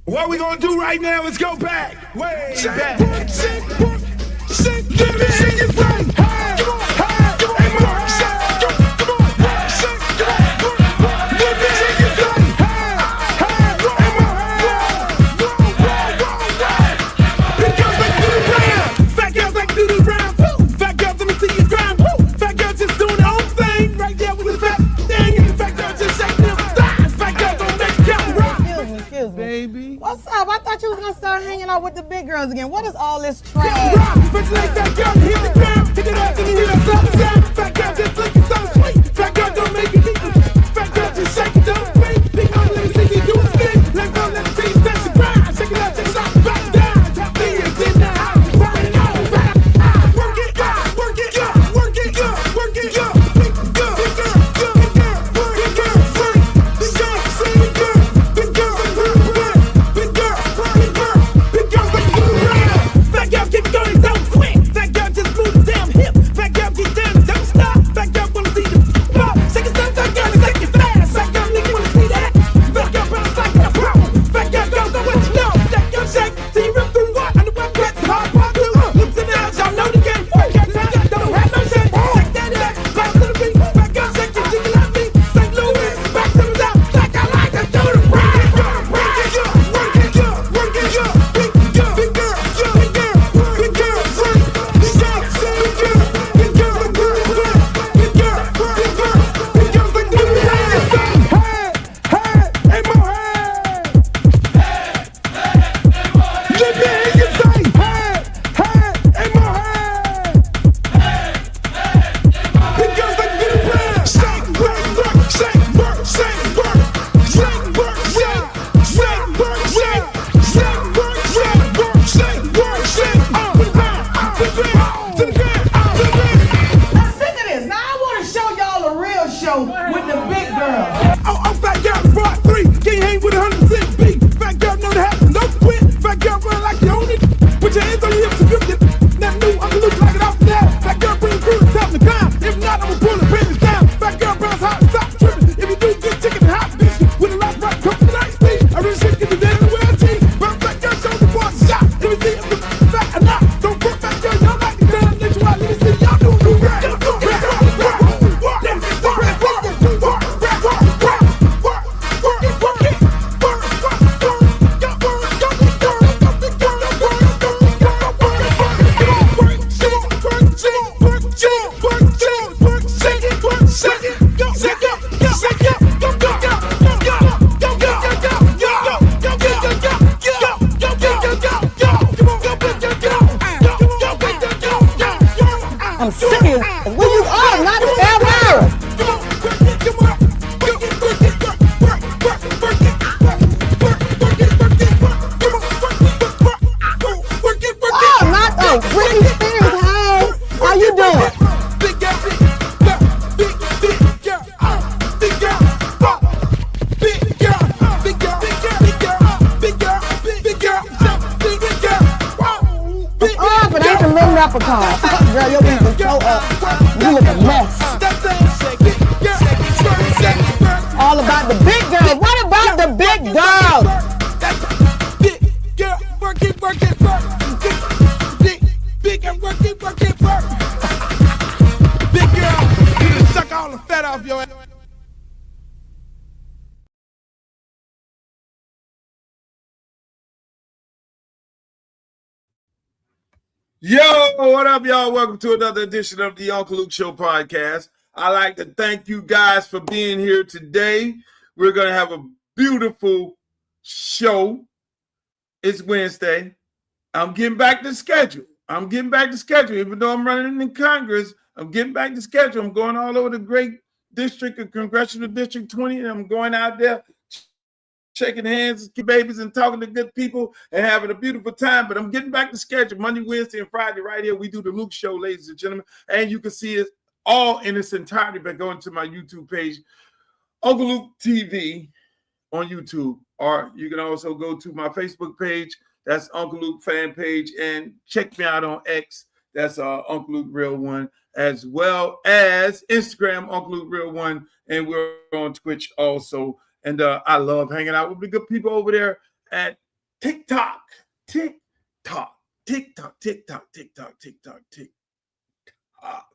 What we gonna do right now is go back, way back. Baby. What's up? I thought you was gonna start hanging out with the big girls again. What is all this trash? I'm serious. Where you are, not 12 hours. Oh, not the Britney Spears. Hey, how you doing? Oh, but ain't the little leprechaun. Girl, your wings are so up. You look a mess. All about the big girls. What about the big girls? Big girl, work it, work it, work. Big girl, work it, work it, work. Big girl, you just suck all the fat off your ass. Yo, what up, y'all? Welcome to another edition of the Uncle Luke Show podcast. I'd like to thank you guys for being here today. We're going to have a beautiful show. It's Wednesday. I'm getting back to schedule. Even though I'm running in Congress, I'm getting back to schedule. I'm going all over the great district of Congressional District 20, and I'm going out there shaking hands, babies, and talking to good people and having a beautiful time. But I'm getting back to schedule. Monday, Wednesday, and Friday right here. We do the Luke Show, ladies and gentlemen. And you can see it all in its entirety by going to my YouTube page, Uncle Luke TV on YouTube. Or you can also go to my Facebook page. That's Uncle Luke fan page. And check me out on X. That's Uncle Luke Real One. As well as Instagram, Uncle Luke Real One. And we're on Twitch also. And I love hanging out with the good people over there at TikTok, TikTok, TikTok, TikTok, TikTok, TikTok, TikTok.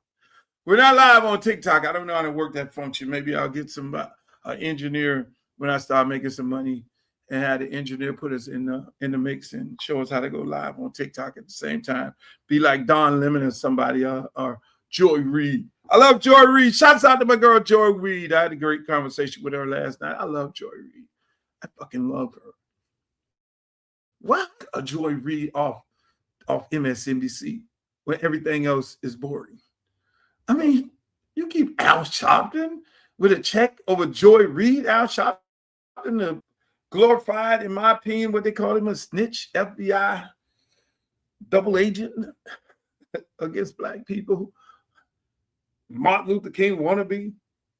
We're not live on TikTok. I don't know how to work that function. Maybe I'll get some engineer when I start making some money and have the engineer put us in the mix and show us how to go live on TikTok at the same time. Be like Don Lemon or somebody or Joy Reid. I love Joy Reid. Shouts out to my girl Joy Reid. I had a great conversation with her last night. I love Joy Reid. I fucking love her. Why a Joy Reid off MSNBC when everything else is boring? I mean, you keep Al Sharpton with a check over Joy Reid. Al Sharpton, the glorified, in my opinion, what they call him, a snitch, FBI double agent against black people. Martin Luther King wannabe.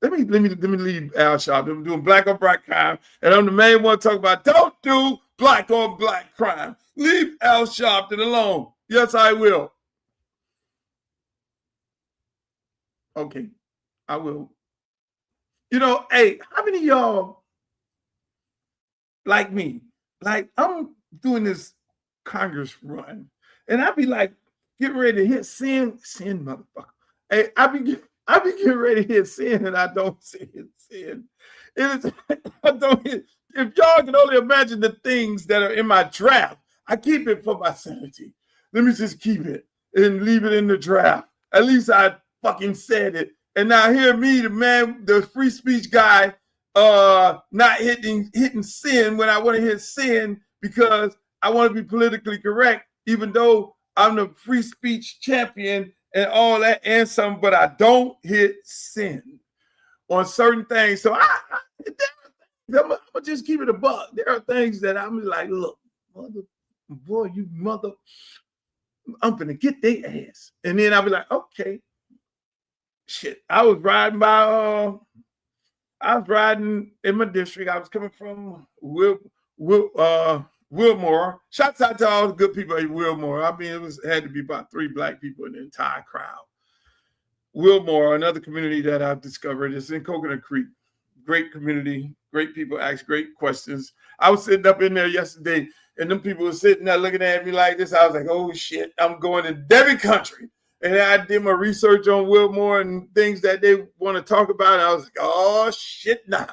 Let me leave Al Sharpton. I'm doing black on black crime, and I'm the main one talking about don't do black on black crime. Leave Al Sharpton alone. Yes, I will. Okay, I will. You know, hey, how many of y'all like me? Like, I'm doing this Congress run, and I be like, getting ready to hit sin, motherfucker. Hey, I be getting ready to hit sin, and I don't see it. Sin. It is, I don't hit. If y'all can only imagine the things that are in my draft, I keep it for my sanity. Let me just keep it and leave it in the draft. At least I fucking said it. And now hear me, the man, the free speech guy, not hitting sin when I want to hit sin because I want to be politically correct, even though I'm the free speech champion and all that and some, but I don't hit sin on certain things. So I'm gonna just keep it a buck. There are things that I'm like, look, I'm gonna get their ass. And then I'll be like, okay. Shit. I was riding in my district. I was coming from Wilmore. Shouts out to all the good people in Wilmore. I mean, it had to be about 3 black people in the entire crowd. Wilmore, another community that I've discovered, is in Coconut Creek. Great community, great people ask great questions. I was sitting up in there yesterday, and them people were sitting there looking at me like this. I was like, oh shit, I'm going to Debbie country. And I did my research on Wilmore and things that they want to talk about. I was like, oh shit, nah.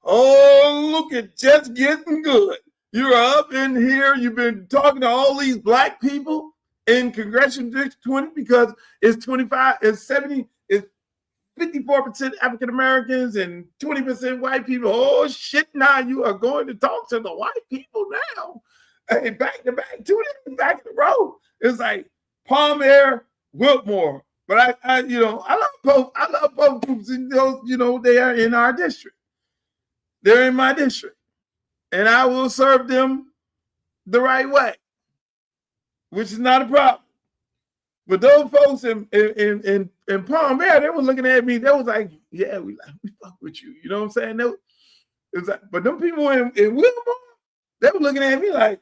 Oh, look at just getting good. You're up in here. You've been talking to all these black people in Congressional District 20 because it's 55, it's 70, it's 54% African Americans and 20% white people. Oh shit, now you are going to talk to the white people now. Hey, back to back, 2 days back in the row. It's like Palmer, Wilmore. But I love both groups. And those, they are in our district. They're in my district. And I will serve them the right way, which is not a problem. But those folks in Palmer, they were looking at me. They was like, yeah, we fuck with you. You know what I'm saying? It was like, but them people in Wilmore, they were looking at me like,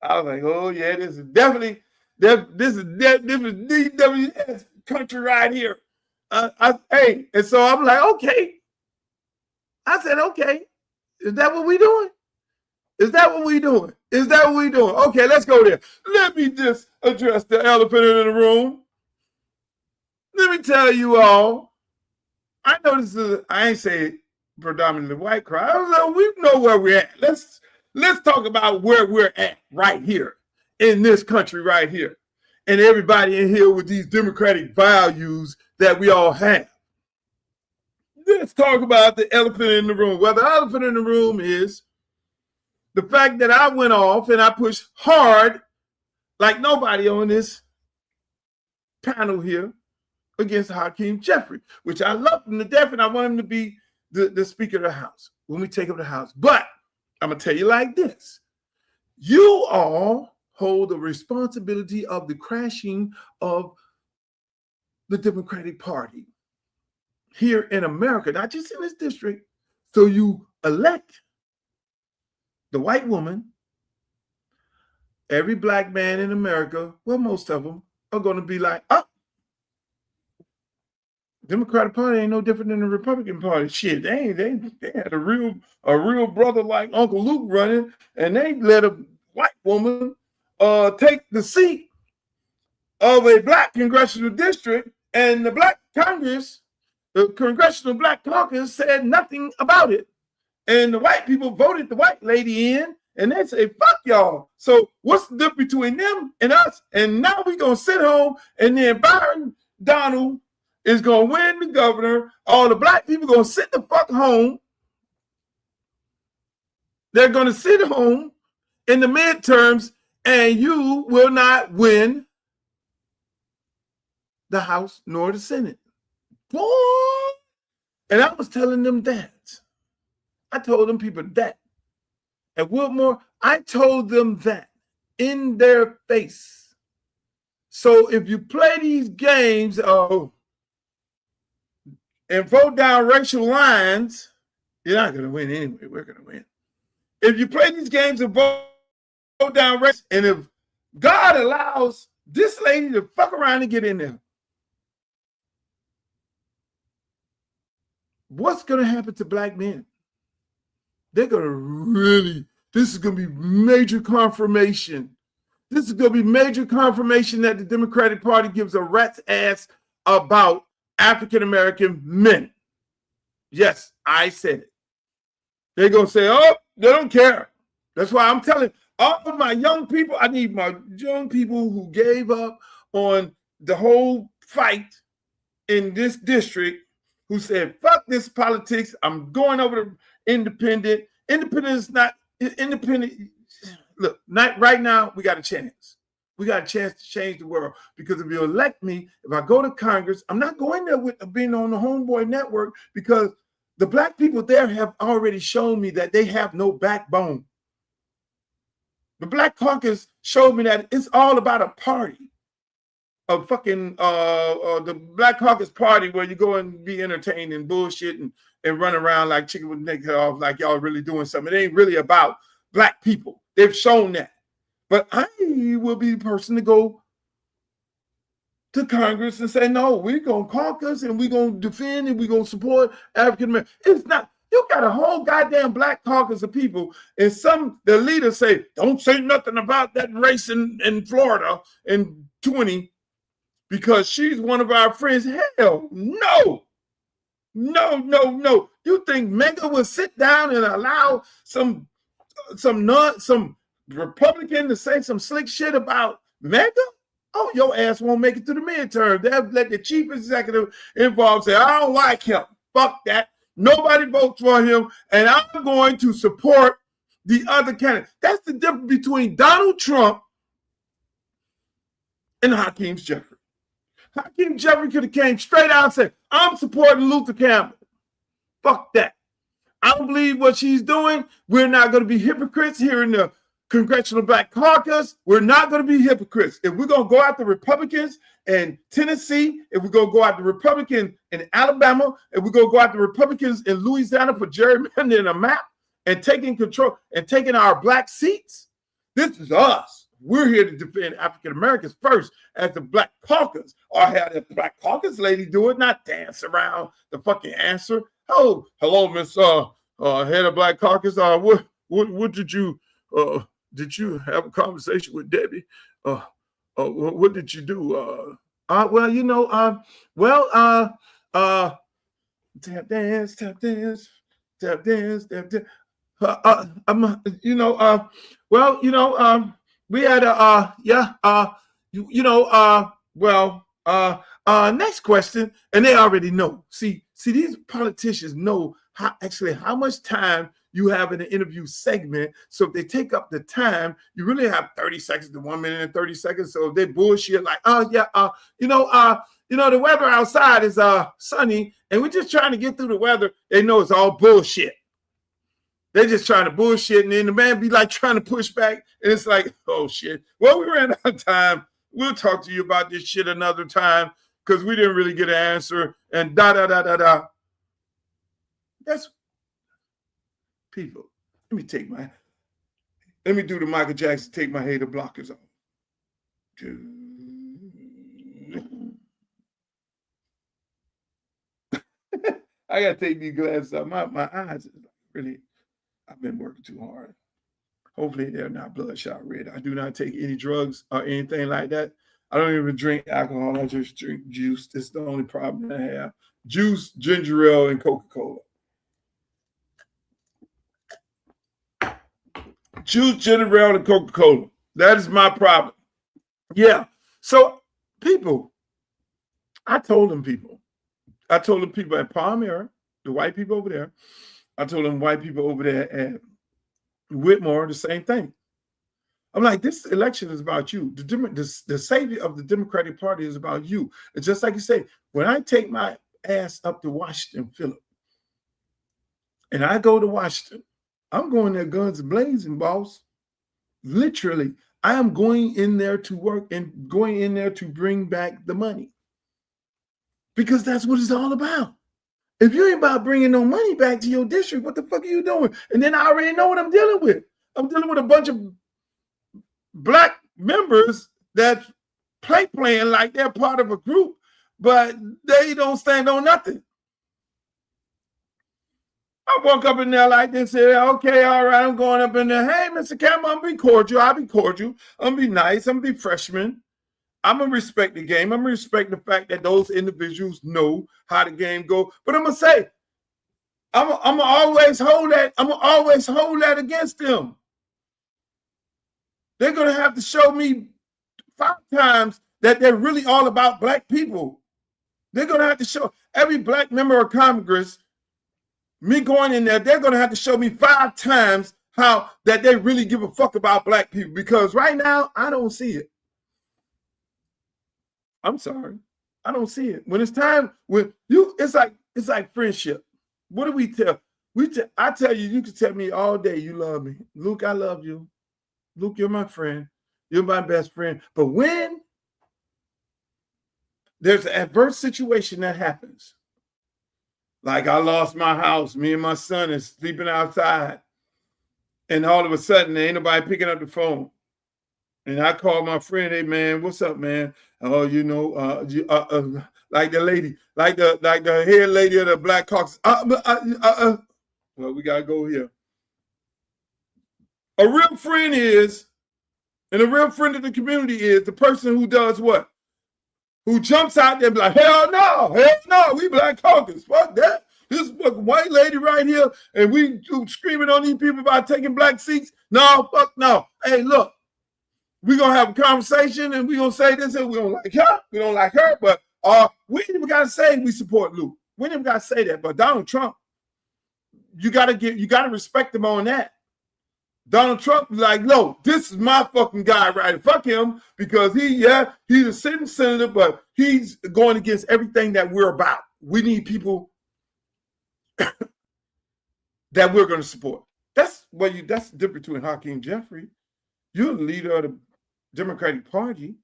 I was like, oh yeah, this is definitely DWS country right here. And so I'm like, okay. I said, okay, is that what we doing? Is that what we doing? Is that what we doing? Okay, let's go there. Let me just address the elephant in the room. Let me tell you all, I know this is, I ain't say predominantly white crowd. I was like, we know where we're at. Let's talk about where we're at right here in this country right here. And everybody in here with these democratic values that we all have. Let's talk about the elephant in the room. Well, the elephant in the room is the fact that I went off and I pushed hard like nobody on this panel here against Hakeem Jeffrey, which I love him to death and I want him to be the Speaker of the House when we take over the House. But I'm going to tell you like this. You all hold the responsibility of the crashing of the Democratic Party here in America, not just in this district. So you elect the white woman. Every black man in America, well, most of them are going to be like, oh, Democratic Party ain't no different than the Republican Party. Shit, they had a real brother like Uncle Luke running, and they let a white woman take the seat of a black congressional district, and the black Congress, the Congressional Black Caucus, said nothing about it. And the white people voted the white lady in, and they say, fuck y'all. So what's the difference between them and us? And now we're going to sit home, and then Byron Donald is going to win the governor. All the black people going to sit the fuck home. They're going to sit home in the midterms, and you will not win the House nor the Senate. Boy! And I was telling them that. I told them people that. At Wilmore, I told them that in their face. So if you play these games and vote down racial lines, you're not going to win anyway. We're going to win. If you play these games and vote down race, and if God allows this lady to fuck around and get in there, what's going to happen to black men? They're going to this is going to be major confirmation. This is going to be major confirmation that the Democratic Party gives a rat's ass about African-American men. Yes, I said it. They're going to say, oh, they don't care. That's why I'm telling all of my young people, I need my young people who gave up on the whole fight in this district, who said, fuck this politics, I'm going over to independent. Independent is not independent. Look, right now, we got a chance. We got a chance to change the world. Because if you elect me, if I go to Congress, I'm not going there with being on the Homeboy Network, because the black people there have already shown me that they have no backbone. The Black Caucus showed me that it's all about a party. A fucking the Black Caucus party where you go and be entertained and bullshit and run around like chicken with neck off, like y'all really doing something. It ain't really about black people. They've shown that. But I will be the person to go to Congress and say, no, we're going to caucus and we're going to defend and we're going to support African Americans. It's not, you got a whole goddamn black caucus of people, and the leaders say, don't say nothing about that race in Florida in 20 because she's one of our friends. Hell, no. No. You think Mega will sit down and allow some Republican to say some slick shit about Mega? Oh, your ass won't make it to the midterm. They'll let the chief executive involved say, I don't like him. Fuck that. Nobody votes for him, and I'm going to support the other candidate. That's the difference between Donald Trump and Hakeem Jeffrey. Hakeem Jeffrey could have came straight out and said, I'm supporting Luther Campbell. Fuck that. I don't believe what she's doing. We're not going to be hypocrites here in the Congressional Black Caucus. We're not going to be hypocrites. If we're going to go after Republicans in Tennessee, if we're going to go after Republicans in Alabama, if we're going to go after Republicans in Louisiana for gerrymandering a map and taking control and taking our black seats, this is us. We're here to defend African Americans first as the Black Caucus, or have the Black Caucus lady do it, not dance around the fucking answer. Oh, hello, Miss head of Black Caucus. What did you have a conversation with Debbie? What did you do? Well, you know, tap dance, tap dance, tap dance, tap dance. We had next question, and they already know. See, these politicians know how much time you have in the interview segment. So if they take up the time, you really have 30 seconds to 1 minute and 30 seconds. So if they bullshit like, the weather outside is sunny, and we're just trying to get through the weather. They know it's all bullshit. They're just trying to bullshit, and then the man be like trying to push back, and it's like, oh shit. Well, we ran out of time. We'll talk to you about this shit another time because we didn't really get an answer. And da. That's people. Let me do the Michael Jackson, take my hater blockers off. I gotta take these glasses off. My eyes really. I've been working too hard. Hopefully they're not bloodshot red. I do not take any drugs or anything like that. I don't even drink alcohol. I just drink juice. That's the only problem I have. Juice, ginger ale, and Coca-Cola. Juice, ginger ale, and Coca-Cola. That is my problem. Yeah. So people, I told them people at Palmyra, the white people over there. I told them white people over there at Whitmore the same thing. I'm like, this election is about you. The savior of the Democratic Party is about you. It's just like you say, when I take my ass up to Washington, Philip, and I go to Washington, I'm going there guns blazing, boss. Literally, I am going in there to work and going in there to bring back the money. Because that's what it's all about. If you ain't about bringing no money back to your district, what the fuck are you doing? And then I already know what I'm dealing with. I'm dealing with a bunch of black members that playing like they're part of a group, but they don't stand on nothing. I walk up in there like this, say, okay, all right, I'm going up in there. Hey, Mr. Campbell, I'm gonna be cordial. I'll be cordial. I'm gonna be nice. I'm gonna be freshman. I'm gonna respect the game. I'm gonna respect the fact that those individuals know how the game go. But I'm gonna say, I'm gonna always hold that. I'm gonna always hold that against them. They're gonna have to show me 5 times that they're really all about black people. They're gonna have to show every black member of Congress, me going in there, they're gonna have to show me 5 times how that they really give a fuck about black people. Because right now, I don't see it. I'm sorry. I don't see it. When it's time, when you, it's like friendship. What do we tell? I tell you, you can tell me all day you love me. Luke, I love you. Luke, you're my friend. You're my best friend. But when there's an adverse situation that happens, like I lost my house, me and my son is sleeping outside, and all of a sudden there ain't nobody picking up the phone. And I called my friend, hey man, what's up, man? Oh, you know, like the lady, like the head lady of the Black Caucus. Well, we gotta go here. A real friend is, and a real friend of the community is the person who does what? Who jumps out there and be like, hell no, we Black Caucus, fuck that. This fucking white lady right here, and we screaming on these people about taking black seats. No, fuck no. Hey, look. We're going to have a conversation and we're going to say this and we don't like her. We don't like her, but we ain't even got to say we support Luke. We ain't even got to say that. But Donald Trump, you got to respect him on that. Donald Trump is like, no, this is my fucking guy, right? Fuck him because he's a sitting senator, but he's going against everything that we're about. We need people that we're going to support. That's the difference between Hakeem Jeffrey. You're the leader of the Democratic Party.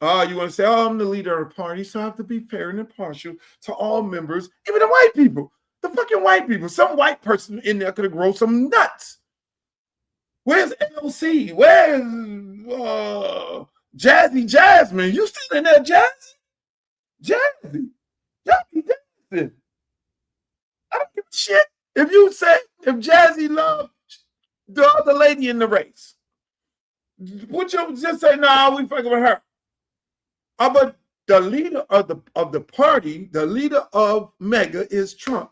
You want to say, I'm the leader of the party, so I have to be fair and impartial to all members, even the white people. The fucking white people. Some white person in there could have grown some nuts. Where's LC? Where's Jazzy Jasmine? You still in there, Jazzy? Jazzy. Y'all be dancing. I don't give a shit. If Jazzy loved the other lady in the race, would you just say, no, we fucking with her? But the leader of the party, the leader of MAGA is Trump.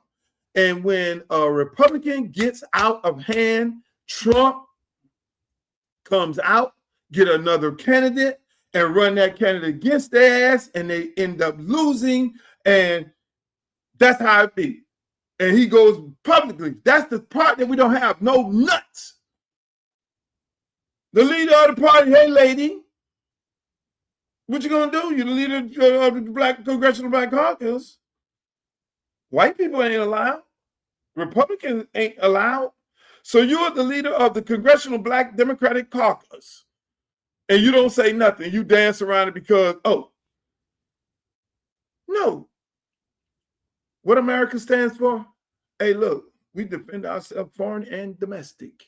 And when a Republican gets out of hand, Trump comes out, get another candidate, and run that candidate against their ass, and they end up losing. And that's how it be. And he goes publicly. That's the part that we don't have. No nuts. The leader of the party, hey lady, what you gonna do? You're the leader of the Black Congressional Black Caucus. White people ain't allowed. Republicans ain't allowed. So you're the leader of the Congressional Black Democratic Caucus. And you don't say nothing. You dance around it because, no. What America stands for? Hey, look, we defend ourselves foreign and domestic.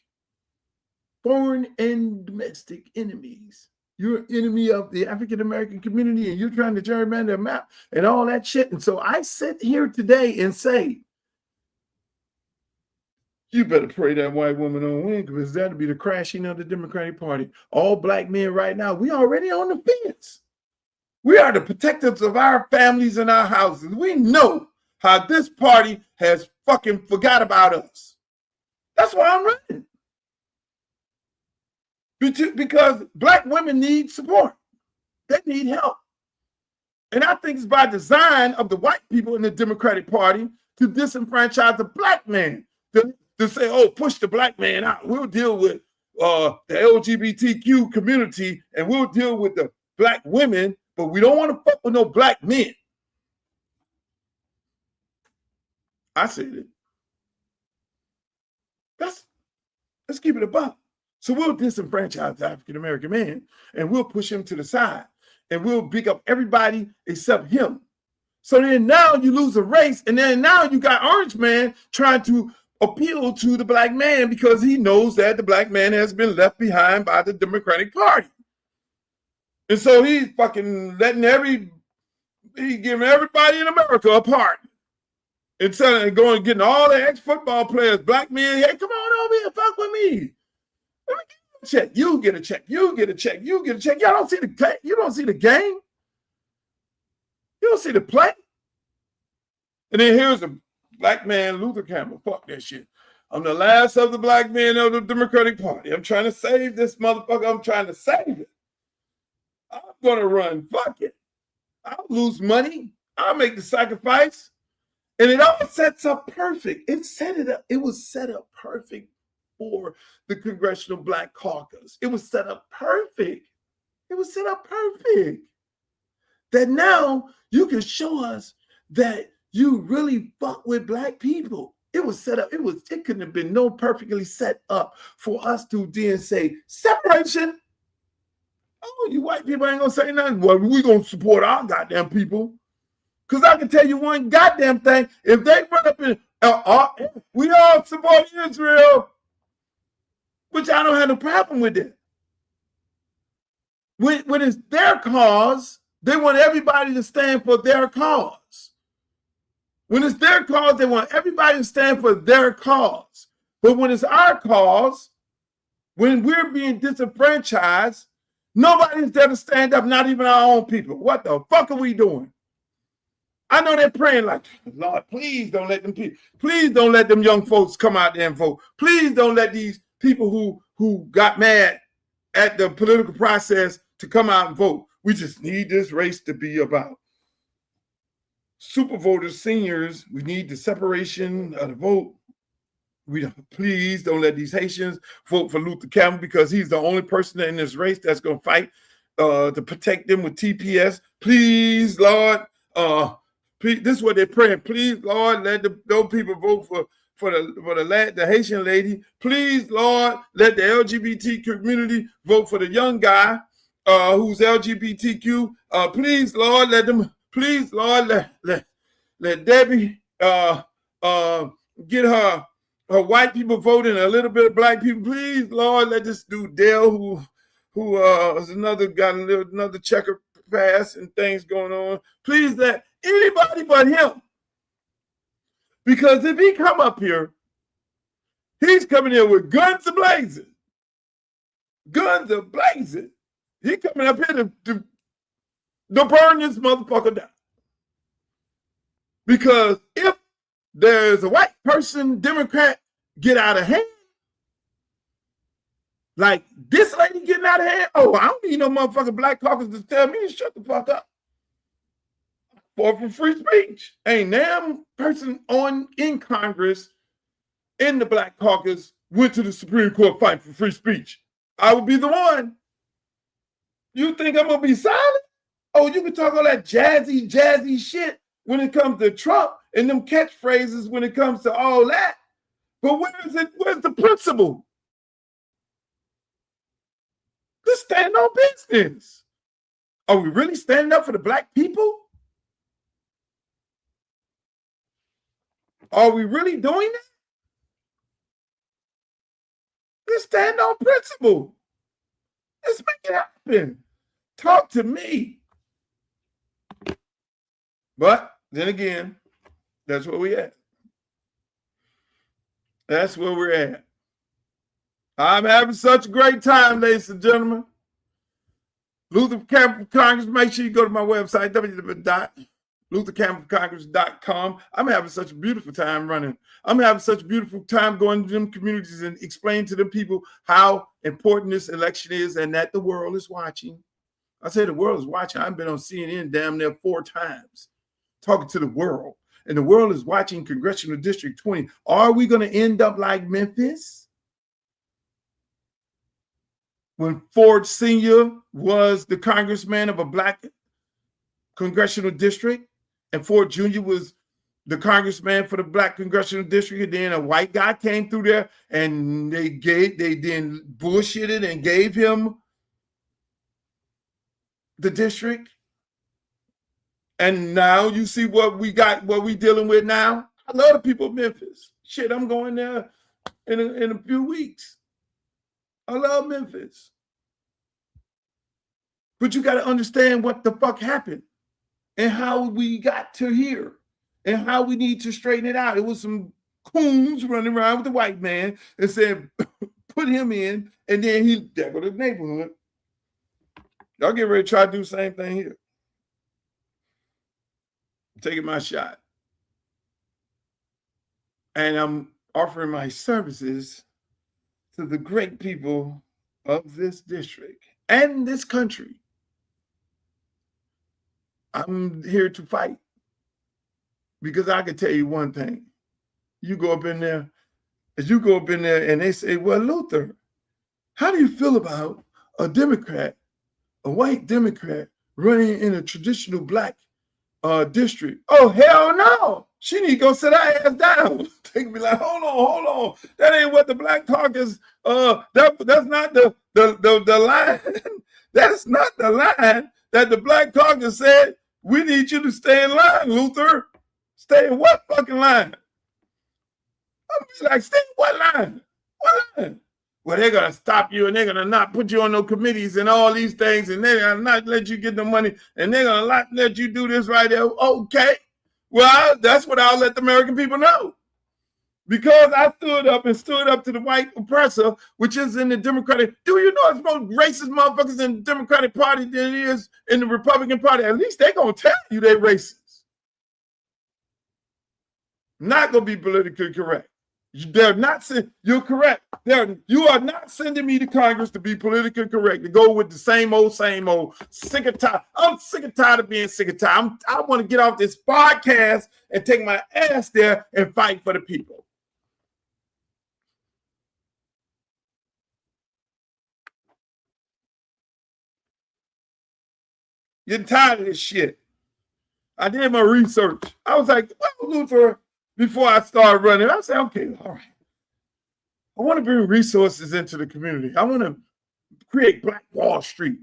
Foreign and domestic enemies. You're an enemy of the African-American community and you're trying to gerrymander a map and all that shit. And so I sit here today and say, You better pray that white woman don't win, because that'll be the crashing of the Democratic Party. All black men right now, we already on the fence. We are the protectors of our families and our houses. We know how this party has fucking forgot about us. That's why I'm running. Because black women need support. They need help. And I think it's by design of the white people in the Democratic Party to disenfranchise the black man, to say, oh, push the black man out. We'll deal with the LGBTQ community and we'll deal with the black women, but we don't want to fuck with no black men. I said it. Let's keep it a buck. So we'll disenfranchise the African-American man and we'll push him to the side and we'll pick up everybody except him. So then now you lose a race, and then now you got Orange Man trying to appeal to the black man because he knows that the black man has been left behind by the Democratic Party. And so he's fucking giving everybody in America a part. Instead of going and getting all the ex-football players, black men, hey, come on over here, fuck with me. Let me get a check. You get a check. You get a check. You get a check. Y'all don't see the game. You don't see the game. You don't see the play. And then here's a black man, Luther Campbell. Fuck that shit. I'm the last of the black men of the Democratic Party. I'm trying to save this motherfucker. I'm trying to save it. I'm going to run. Fuck it. I'll lose money. I'll make the sacrifice. And it all sets up perfect. It was set up perfect for the Congressional Black Caucus. It was set up perfect. It was set up perfect. That now you can show us that you really fuck with black people. It was set up. It couldn't have been no perfectly set up for us to then say separation. Oh, you white people ain't gonna say nothing. Well, we gonna support our goddamn people. Because I can tell you one goddamn thing. If they run up in, we all support Israel, which I don't have no problem with it. When it's their cause, they want everybody to stand for their cause. When it's their cause, they want everybody to stand for their cause. But when it's our cause, when we're being disenfranchised, nobody's there to stand up, not even our own people. What the fuck are we doing? I know they're praying like, Lord, please don't let them young folks come out there and vote. Please don't let these people who got mad at the political process to come out and vote. We just need this race to be about super voters, seniors. We need the separation of the vote. Please don't let these Haitians vote for Luther Campbell because he's the only person in this race that's going to fight to protect them with TPS. Please, Lord, this is what they're praying. Please, Lord, let those people vote for the Haitian lady. Please, Lord, let the LGBT community vote for the young guy who's LGBTQ. Please, Lord, let them. Please, Lord, let Debbie get her white people voting, a little bit of black people. Please, Lord, let this dude Dale, who is another checker pass and things going on. Please let anybody but him. Because if he come up here, he's coming in with guns a-blazing. Guns a-blazing. He coming up here to burn this motherfucker down. Because if there's a white person, Democrat, get out of hand, like this lady getting out of hand, oh, I don't need no motherfucking black caucus to tell me to shut the fuck up. For free speech. Ain't damn person in Congress, in the black caucus, went to the Supreme Court fighting for free speech. I would be the one. You think I'm going to be silent? Oh, you can talk all that jazzy shit when it comes to Trump and them catchphrases when it comes to all that. But where's the principle? Just stand on business. Are we really standing up for the black people? Are we really doing that? Let's stand on principle. Let's make it happen. Talk to me. But then again, that's where we at. That's where we're at. I'm having such a great time, ladies and gentlemen. Luther Campbell Congress. Make sure you go to my website, www.luthercampbellcongress.com. I'm having such a beautiful time running. I'm having such a beautiful time going to them communities and explaining to them people how important this election is and that the world is watching. I say the world is watching. I've been on CNN damn near 4 times talking to the world. And the world is watching Congressional District 20. Are we going to end up like Memphis? When Ford Sr. was the congressman of a black congressional district, and Ford Jr. was the congressman for the black congressional district, and then a white guy came through there and they then bullshitted and gave him the district. And now you see what we got, what we dealing with now. I love the people of Memphis. Shit, I'm going there in a few weeks. I love Memphis. But you got to understand what the fuck happened and how we got to here and how we need to straighten it out. It was some coons running around with the white man and said, put him in, and then there go to the neighborhood. Y'all get ready to try to do the same thing here. I'm taking my shot. And I'm offering my services to the great people of this district and this country. I'm here to fight because I can tell you one thing. You go up in there and they say, well, Luther, how do you feel about a Democrat, a white Democrat running in a traditional black district? Oh, hell no. She need to go sit her ass down. They can be like, hold on. That ain't what the Black Caucus, that's not the line. That's not the line that the Black Caucus said. We need you to stay in line, Luther. Stay in what fucking line? I'm like, stay in what line? What line? Well, they're going to stop you and they're going to not put you on no committees and all these things, and they're going to not let you get the money, and they're going to not let you do this right there. Okay. Well, that's what I'll let the American people know. Because I stood up to the white oppressor, which is in the Democratic. Do you know it's more racist motherfuckers in the Democratic Party than it is in the Republican Party? At least they're going to tell you they're racist. Not going to be politically correct. They're not. You're correct. You are not sending me to Congress to be politically correct, to go with the same old. Sick and tired. I'm sick and tired of being sick and tired. I want to get off this podcast and take my ass there and fight for the people. Getting tired of this shit. I did my research. I was like, well, Luther, before I started running, I said, okay, all right. I want to bring resources into the community. I want to create Black Wall Street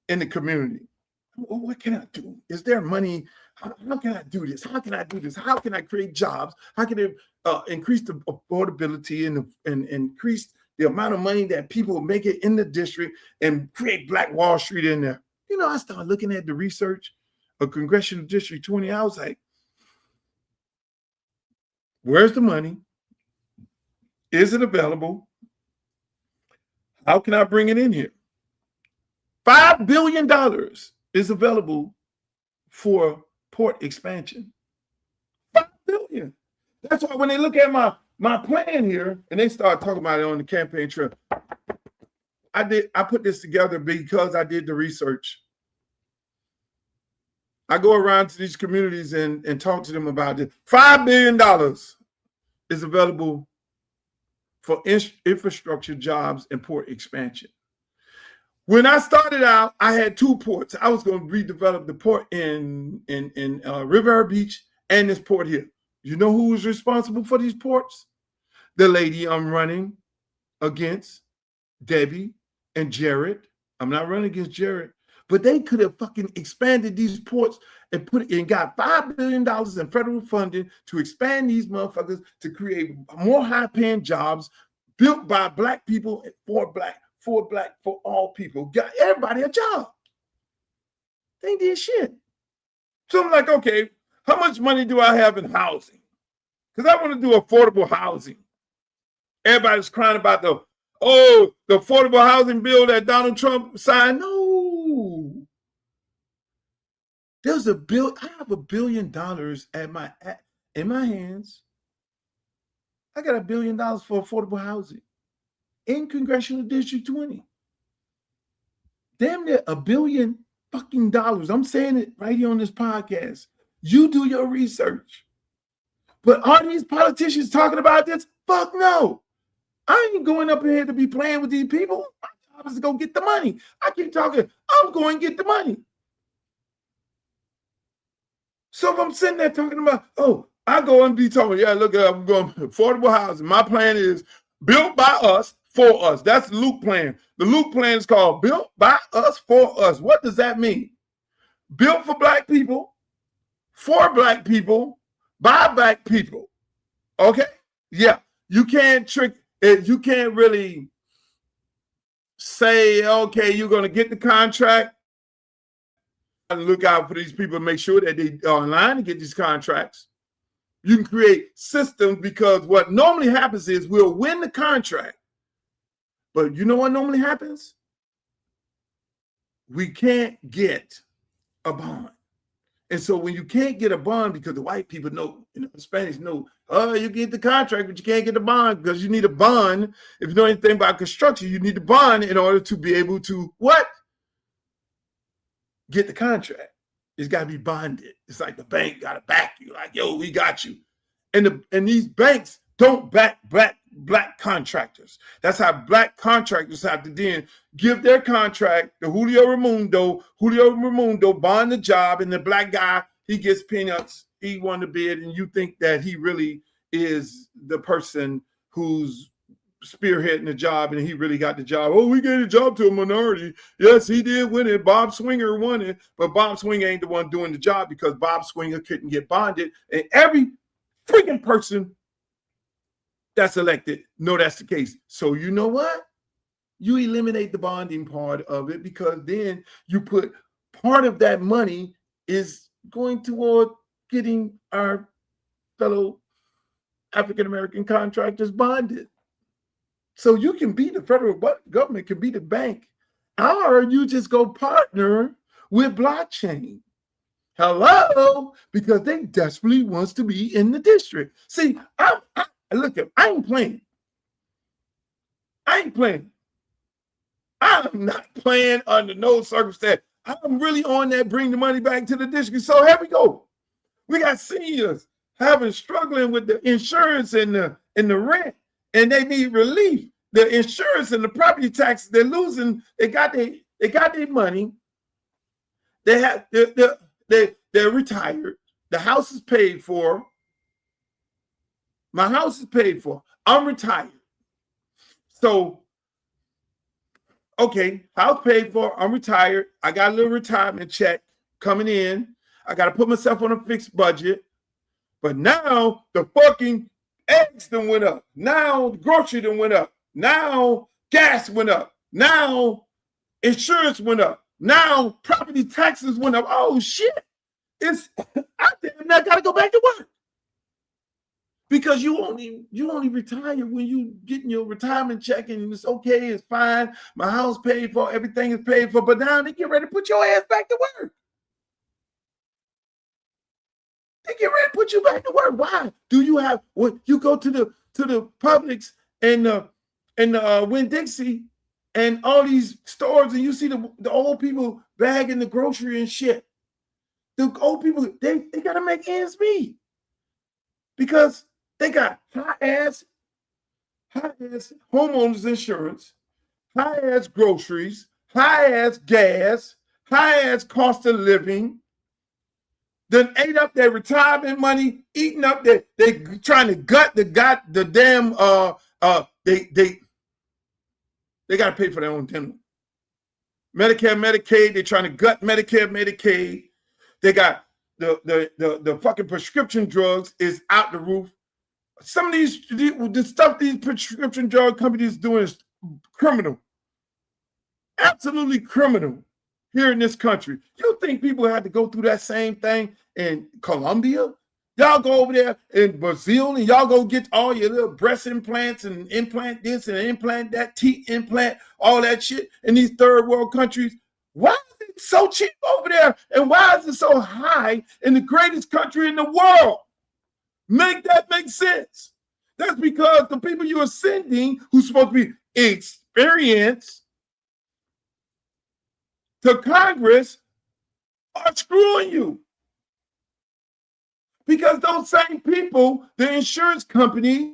in the community. Well, what can I do? Is there money? How can I do this? How can I do this? How can I create jobs? How can it increase the affordability and increase the amount of money that people make it in the district and create Black Wall Street in there? You know, I started looking at the research of Congressional District 20. I was like, where's the money? Is it available? How can I bring it in here? $5 billion is available for port expansion. $5 billion. That's why when they look at my plan here and they start talking about it on the campaign trail, I put this together because I did the research. I go around to these communities and talk to them about it. $5 billion is available for infrastructure, jobs, and port expansion. When I started out, I had 2 ports. I was going to redevelop the port in Riviera Beach and this port here. You know who was responsible for these ports? The lady I'm running against, Debbie and Jared. I'm not running against Jared, but they could have fucking expanded these ports and got $5 billion in federal funding to expand these motherfuckers to create more high-paying jobs built by Black people for all people. Got everybody a job. They did shit. So I'm like, okay, how much money do I have in housing? Because I want to do affordable housing. Everybody's crying about the affordable housing bill that Donald Trump signed. No. There's a bill. I have $1 billion in my hands. I got $1 billion for affordable housing in Congressional District 20. Damn near $1 billion fucking dollars. I'm saying it right here on this podcast. You do your research. But are these politicians talking about this? Fuck no. I ain't going up here to be playing with these people. My job is to go get the money. I keep talking. I'm going to get the money. So if I'm sitting there talking about, I go and be talking, yeah, look, I'm going affordable housing. My plan is built by us, for us. That's the Luke plan. The Luke plan is called built by us, for us. What does that mean? Built for black people, for black people, by black people. Okay? Yeah. You can't trick it. You can't really say, okay, you're going to get the contract. Look out for these people and make sure that they are in line to get these contracts. You can create systems because what normally happens is we'll win the contract. But you know what normally happens? We can't get a bond. And so when you can't get a bond because the white people know, the Hispanics know, you get the contract, but you can't get the bond because you need a bond. If you know anything about construction, you need a bond in order to be able to what? Get the contract. It's got to be bonded. It's like the bank got to back you. Like, yo, we got you. And these banks don't back black contractors. That's how black contractors have to then give their contract to Julio Raimundo. Julio Raimundo bond the job, and the black guy, he gets peanuts. He won the bid, and you think that he really is the person who's spearheading the job, and he really got the job. Oh, we gave the job to a minority. Yes, he did win it. Bob Swinger won it, but Bob Swinger ain't the one doing the job because Bob Swinger couldn't get bonded, and every freaking person that's elected know that's the case. So you know what? You eliminate the bonding part of it because then you put part of that money is going toward getting our fellow African-American contractors bonded. So you can be the federal government, can be the bank, or you just go partner with blockchain. Hello, because they desperately wants to be in the district. See, I ain't playing. I'm not playing under no circumstance. I'm really on that bring the money back to the district. So here we go. We got seniors struggling with the insurance and the rent, and they need relief. The insurance and the property taxes they're losing. They got their money. They're retired. The house is paid for. My house is paid for. I'm retired. So, okay, house paid for. I'm retired. I got a little retirement check coming in. I got to put myself on a fixed budget. But now the fucking eggs done went up. Now the grocery done went up. Now gas went up. Now insurance went up. Now property taxes went up. Oh shit. I gotta go back to work. Because you only retire when you getting your retirement check and it's okay, it's fine. My house paid for, everything is paid for, but now they get ready to put your ass back to work. They get ready to put you back to work. Why? Do you have when you go to the Publix and Winn-Dixie and all these stores and you see the old people bagging the grocery and shit. The old people, they gotta make ends meet. Because they got high-ass homeowners insurance, high-ass groceries, high-ass gas, high-ass cost of living. Then ate up their retirement money, eating up they trying to gut the damn they got to pay for their own dental. Medicare, Medicaid, they're trying to gut Medicare, Medicaid. They got the fucking prescription drugs is out the roof. Some of the stuff these prescription drug companies doing is criminal. Absolutely criminal here in this country. You think people had to go through that same thing in Colombia? Y'all go over there in Brazil and y'all go get all your little breast implants and implant this and implant that, teeth implant, all that shit in these third world countries. Why is it so cheap over there? And why is it so high in the greatest country in the world? Make that make sense. That's because the people you are sending who's supposed to be experienced to Congress are screwing you. Because those same people, the insurance companies,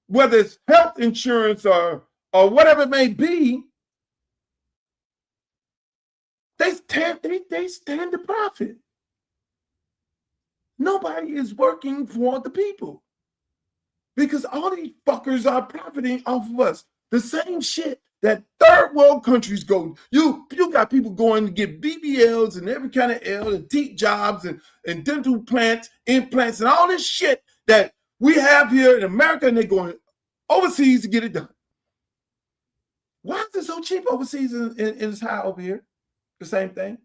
whether it's health insurance or whatever it may be, they stand to profit. Nobody is working for the people because all these fuckers are profiting off of us. The same shit that third world countries go. You got people going to get BBLs and every kind of L and teeth jobs and dental implants and all this shit that we have here in America, and they're going overseas to get it done. Why is it so cheap overseas and it's high over here? The same thing.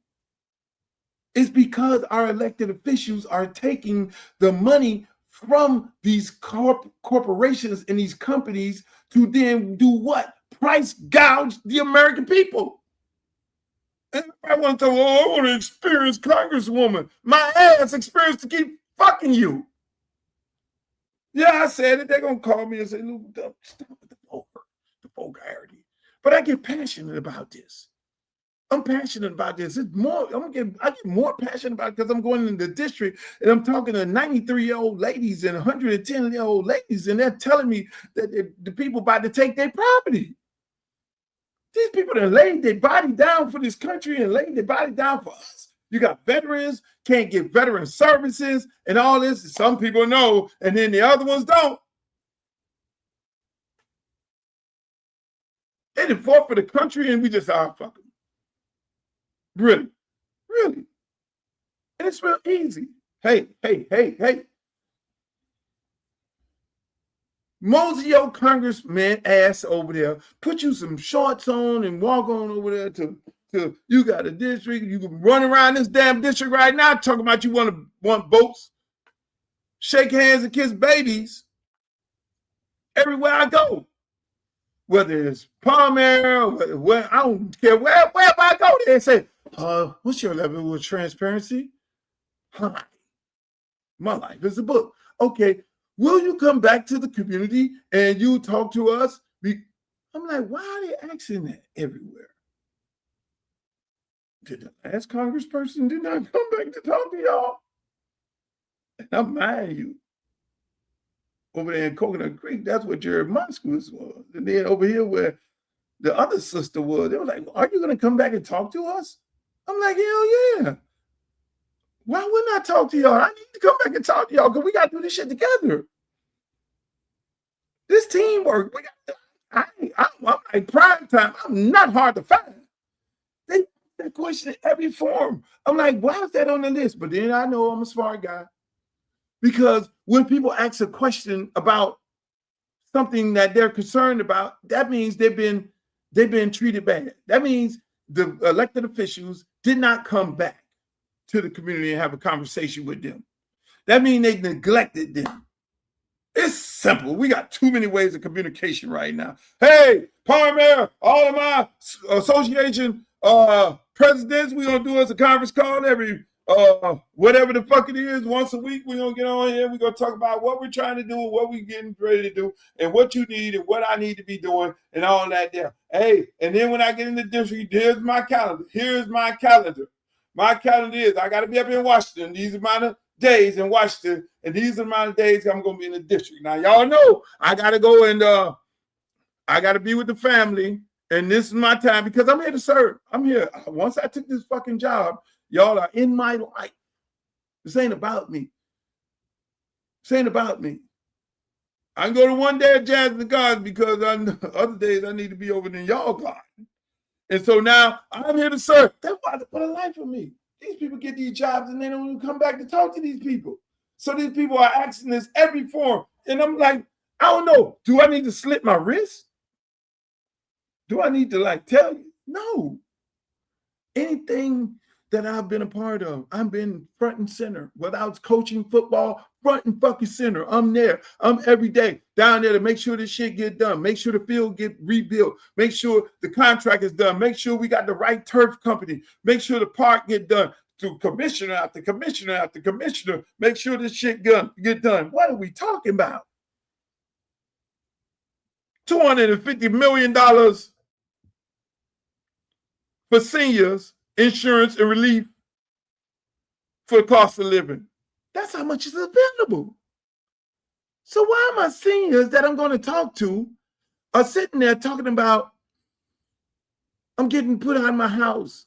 It's because our elected officials are taking the money from these corporations and these companies to then do what? Price gouge the American people. And I want to tell, I want to experience Congresswoman. My ass experience to keep fucking you. Yeah, I said it. They're going to call me and say, "Look, stop with the vulgarity." But I get passionate about this. I'm passionate about this. It's more. I get more passionate about it because I'm going in the district and I'm talking to 93-year-old ladies and 110-year-old ladies, and they're telling me that the people about to take their property. These people that laid their body down for this country and laid their body down for us. You got veterans, can't get veteran services and all this. Some people know, and then the other ones don't. They didn't fought for the country and we just fuck them. Really. And it's real easy. Hey. Mosey your congressman ass over there, put you some shorts on and walk on over there to you got a district. You can run around this damn district right now talking about you want votes, shake hands and kiss babies everywhere I go. Whether it's Palmer, where I don't care, wherever I go, they say, what's your level of transparency? Hi. My life is a book. Okay, will you come back to the community and you talk to us? I'm like, why are they asking that everywhere? Did the last congressperson did not come back to talk to y'all? And I'm mad at you. Over there in Coconut Creek, that's what Jared Moskowitz was. And then over here where the other sister was, they were like, are you going to come back and talk to us? I'm like, hell yeah. Why wouldn't I talk to y'all? I need to come back and talk to y'all because we got to do this shit together. This teamwork, I'm like prime time. I'm not hard to find. They question every form. I'm like, why is that on the list? But then I know I'm a smart guy. Because when people ask a question about something that they're concerned about, that means they've been treated bad. That means the elected officials did not come back to the community and have a conversation with them. That means they neglected them. It's simple. We got too many ways of communication right now. Hey, Palmer, all of my association presidents, we're going to do us a conference call every whatever the fuck it is, once a week. We're gonna get on here, we're gonna talk about what we're trying to do, what we're getting ready to do, and what you need and what I need to be doing, and all that there. Hey, and then when I get in the district, here's my calendar. My calendar is I gotta be up in Washington, these amount of days in Washington, and these amount of days I'm gonna be in the district. Now y'all know I gotta go and I gotta be with the family, and this is my time because I'm here to serve. I'm here. Once I took this fucking job, y'all are in my life. This ain't about me. I can go to one day at Jazz in the Garden because other days I need to be over in y'all garden. And so now I'm here to serve. That's why for the life of me. These people get these jobs and they don't even come back to talk to these people. So these people are asking this every form. And I'm like, I don't know. Do I need to slit my wrist? Do I need to tell you? No. Anything that I've been a part of. I've been front and center. Whether I was coaching football, front and fucking center, I'm there. I'm every day down there to make sure this shit get done. Make sure the field get rebuilt. Make sure the contract is done. Make sure we got the right turf company. Make sure the park get done. To commissioner after commissioner after commissioner, make sure this shit get done. What are we talking about? $250 million for seniors, insurance and relief for the cost of living. That's how much is available. So why are my seniors that I'm going to talk to are sitting there talking about, I'm getting put out of my house.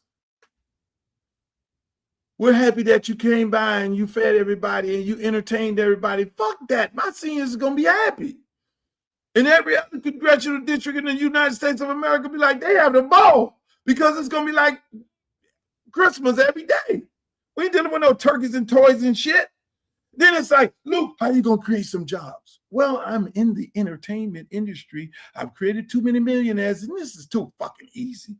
We're happy that you came by and you fed everybody and you entertained everybody. Fuck that. My seniors are going to be happy. And every other congressional district in the United States of America be like, they have a ball because it's going to be like Christmas every day. We ain't dealing with no turkeys and toys and shit. Then it's like, Luke, how are you going to create some jobs? Well, I'm in the entertainment industry. I've created too many millionaires, and this is too fucking easy.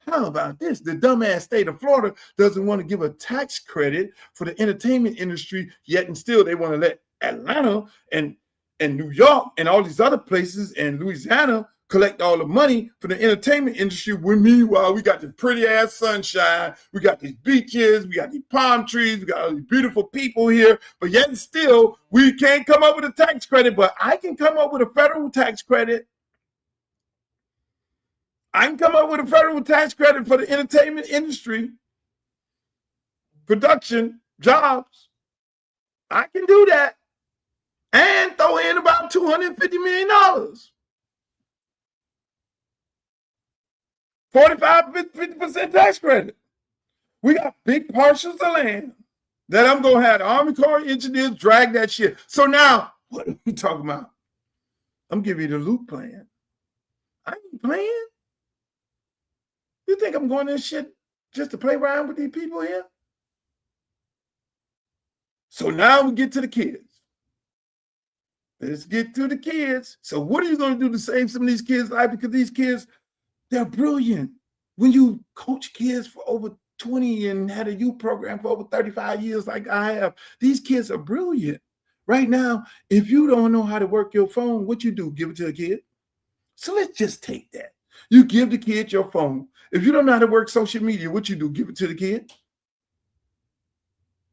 How about this? The dumbass state of Florida doesn't want to give a tax credit for the entertainment industry, yet and still they want to let Atlanta and New York and all these other places and Louisiana collect all the money for the entertainment industry. When meanwhile, we got this pretty ass sunshine, we got these beaches, we got these palm trees, we got all these beautiful people here, but yet and still we can't come up with a tax credit. But I can come up with a federal tax credit. I can come up with a federal tax credit for the entertainment industry, production, jobs. I can do that and throw in about $250 million. 45-50% tax credit. We got big parcels of land that I'm going to have the Army Corps of Engineers drag that shit. So now, what are we talking about? I'm giving you the Luke plan. I ain't playing. You think I'm going this shit just to play around with these people here? So now we get to the kids. Let's get to the kids. So what are you going to do to save some of these kids' life? Because these kids, they're brilliant. When you coach kids for over 20 and had a youth program for over 35 years like I have, these kids are brilliant. Right now, if you don't know how to work your phone, what you do? Give it to a kid? So let's just take that. You give the kid your phone. If you don't know how to work social media, what you do? Give it to the kid?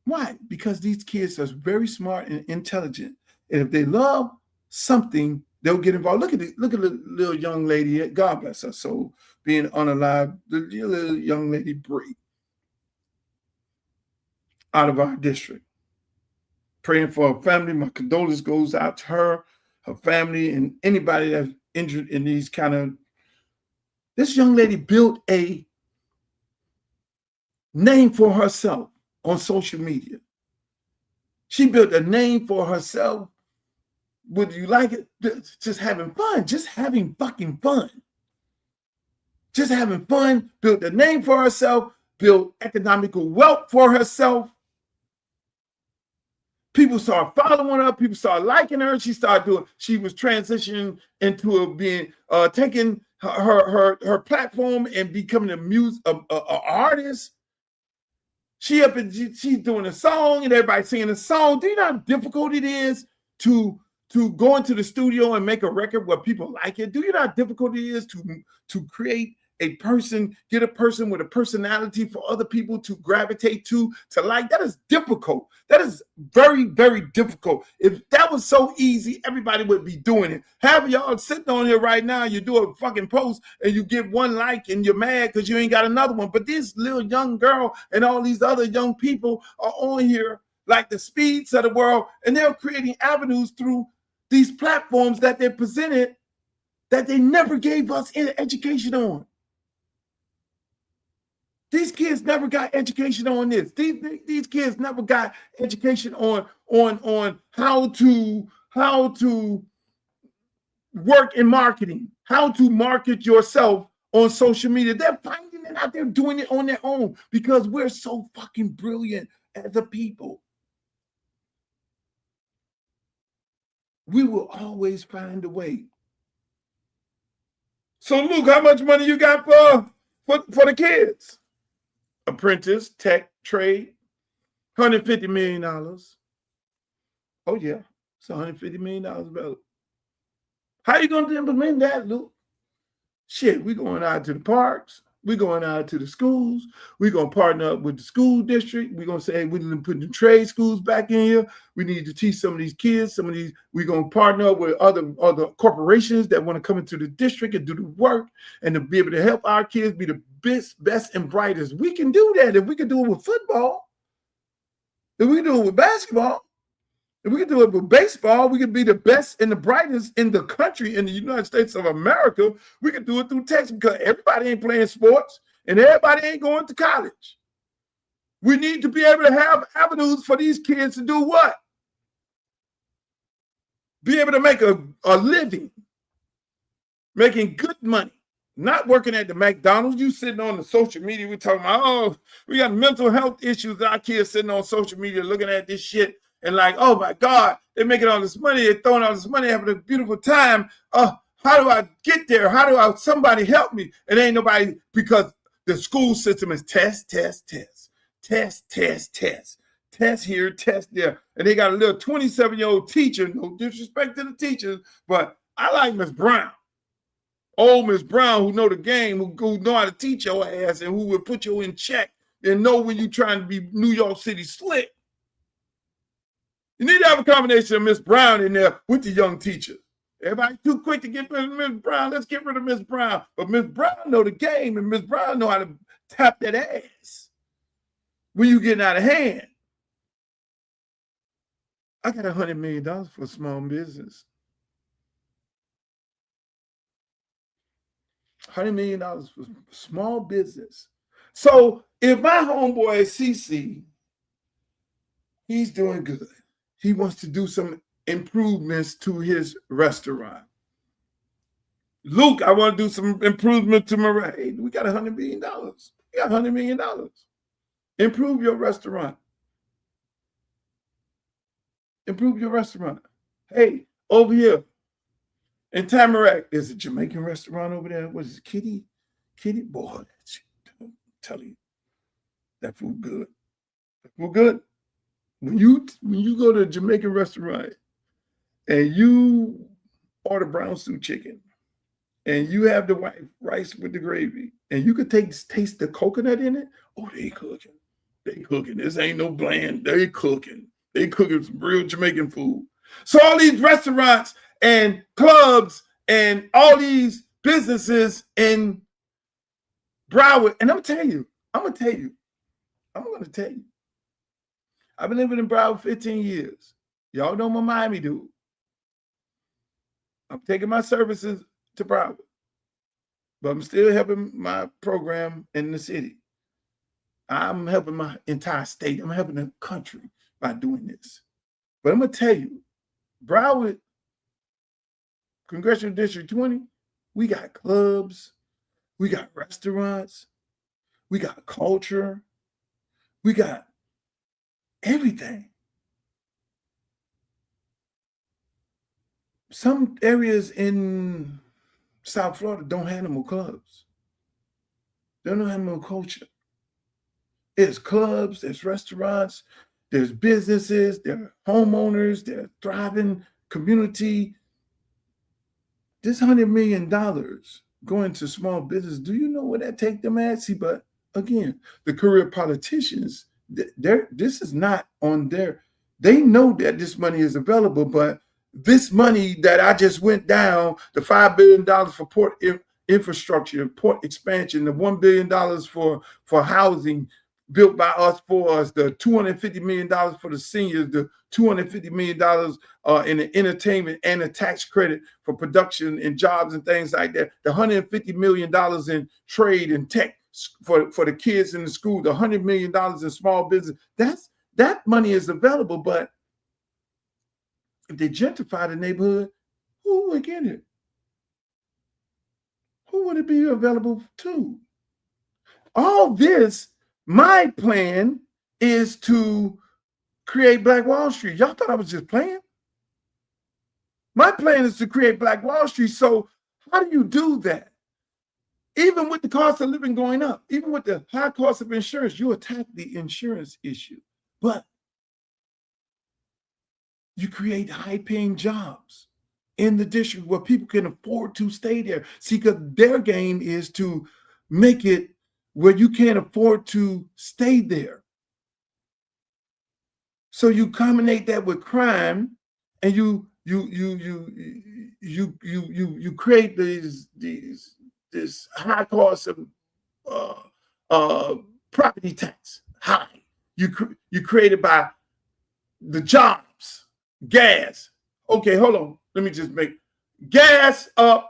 Why? Because these kids are very smart and intelligent. And if they love something, they'll get involved. Look at the little young lady, God bless her soul, being unalive, the little young lady Bree out of our district. Praying for her family. My condolence goes out to her family, and anybody that's injured in these kind of. This young lady built a name for herself on social media. She built a name for herself. Would you like it? Just having fun, just having fucking fun. Just having fun, built a name for herself, built economical wealth for herself. People started following her, people started liking her. She was transitioning into being taking her platform and becoming an artist. She's doing a song and everybody's singing a song. Do you know how difficult it is to go into the studio and make a record where people like it? Do you know how difficult it is to create a person, get a person with a personality for other people to gravitate to like? That is difficult. That is very, very difficult. If that was so easy, everybody would be doing it. Half of y'all sitting on here right now, you do a fucking post and you get one like and you're mad because you ain't got another one. But this little young girl and all these other young people are on here like the Speeds of the world, and they're creating avenues through these platforms that they're presented that they never gave us any education on. These kids never got education on this. These kids never got education on how to work in marketing, how to market yourself on social media. They're finding it out there, doing it on their own because we're so fucking brilliant as a people. We will always find a way. So Luke, how much money you got for the kids? apprentice, tech, trade, $150 million. Oh, yeah, it's $150 million available. How are you going to implement that, Luke? Shit, we going out to the parks. We're going out to the schools. We're going to partner up with the school district. We're going to say, hey, we need to put the trade schools back in here. We need to teach some of these kids, we're going to partner up with other corporations that want to come into the district and do the work and to be able to help our kids be the best and brightest. We can do that if we can do it with football. If we can do it with basketball. If we can do it with baseball, we can be the best and the brightest in the country, in the United States of America. We can do it through Texas because everybody ain't playing sports and everybody ain't going to college. We need to be able to have avenues for these kids to do what? Be able to make a living, making good money, not working at the McDonald's. You sitting on the social media, we talking about, oh, we got mental health issues. Our kids sitting on social media looking at this shit. And like, oh my God, they're making all this money, they're throwing all this money, having a beautiful time. How do I get there? How do somebody help me? And ain't nobody, because the school system is test here, test there. And they got a little 27-year-old teacher, no disrespect to the teachers, but I like Miss Brown. Old Miss Brown, who know the game, who know how to teach your ass and who will put you in check and know when you're trying to be New York City slick. You need to have a combination of Miss Brown in there with the young teacher. Everybody too quick to get rid of Miss Brown. Let's get rid of Miss Brown. But Miss Brown know the game, and Miss Brown know how to tap that ass when you getting out of hand. I got $100 million for small business. $100 million for small business. So if my homeboy CC, he's doing good. He wants to do some improvements to his restaurant. Luke, I want to do some improvement to my, hey, we got $100 million. We got $100 million. Improve your restaurant. Improve your restaurant. Hey, over here in Tamarack, there's a Jamaican restaurant over there. What is it? Kitty? Boy, that shit, I'm telling you, that food good. That food good. When you go to a Jamaican restaurant and you order brown stew chicken and you have the white rice with the gravy and you could taste the coconut in it, oh, they cooking. They cooking. This ain't no bland. They cooking. They cooking some real Jamaican food. So all these restaurants and clubs and all these businesses in Broward, and I'm gonna tell you, I've been living in Broward 15 years. Y'all know my Miami dude. I'm taking my services to Broward, but I'm still helping my program in the city. I'm helping my entire state. I'm helping the country by doing this. But I'm going to tell you, Broward, Congressional District 20, we got clubs, we got restaurants, we got culture, we got everything. Some areas in South Florida don't have no clubs. They don't have no culture. There's clubs, there's restaurants, there's businesses, there are homeowners, there's thriving community. This $100 million going to small business, do you know where that take them at? See, but again, the career politicians, this is not on their, they know that this money is available, but this money that I just went down, the $5 billion for port infrastructure, port expansion, the $1 billion for housing built by us for us, the $250 million for the seniors, the $250 million in the entertainment and the tax credit for production and jobs and things like that, the $150 million in trade and tech for the kids in the school, the $100 million in small business, that money is available. But if they gentrify the neighborhood, who would get it? Who would it be available to? All this, my plan is to create Black Wall Street. Y'all thought I was just playing? My plan is to create Black Wall Street. So how do you do that? Even with the cost of living going up, even with the high cost of insurance, you attack the insurance issue. But you create high-paying jobs in the district where people can afford to stay there. See, because their game is to make it where you can't afford to stay there. So you combine that with crime, and you create this high cost of property tax high. You create it by the jobs, gas. Okay, hold on. Let me just make gas up,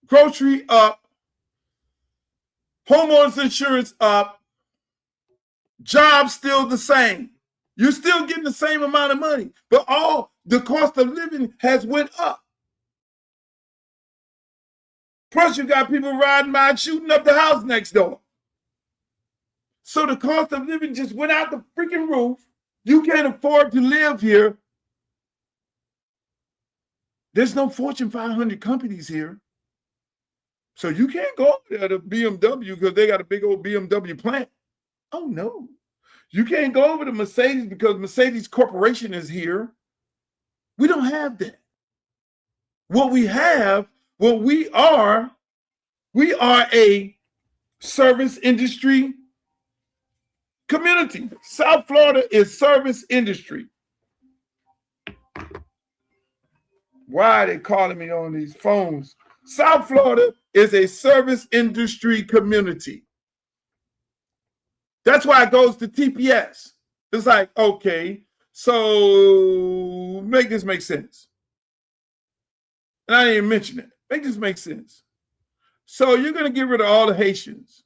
grocery up, homeowners insurance up, jobs still the same. You're still getting the same amount of money, but all the cost of living has went up. Plus, you got people riding by shooting up the house next door. So the cost of living just went out the freaking roof. You can't afford to live here. There's no Fortune 500 companies here. So you can't go there to BMW because they got a big old BMW plant. Oh, no. You can't go over to Mercedes because Mercedes Corporation is here. We don't have that. What we have, what we are a service industry community. South Florida is service industry. Why are they calling me on these phones? South Florida is a service industry community. That's why it goes to TPS. It's like, okay, so make this make sense. And I didn't even mention it. Make this make sense. So you're going to get rid of all the Haitians.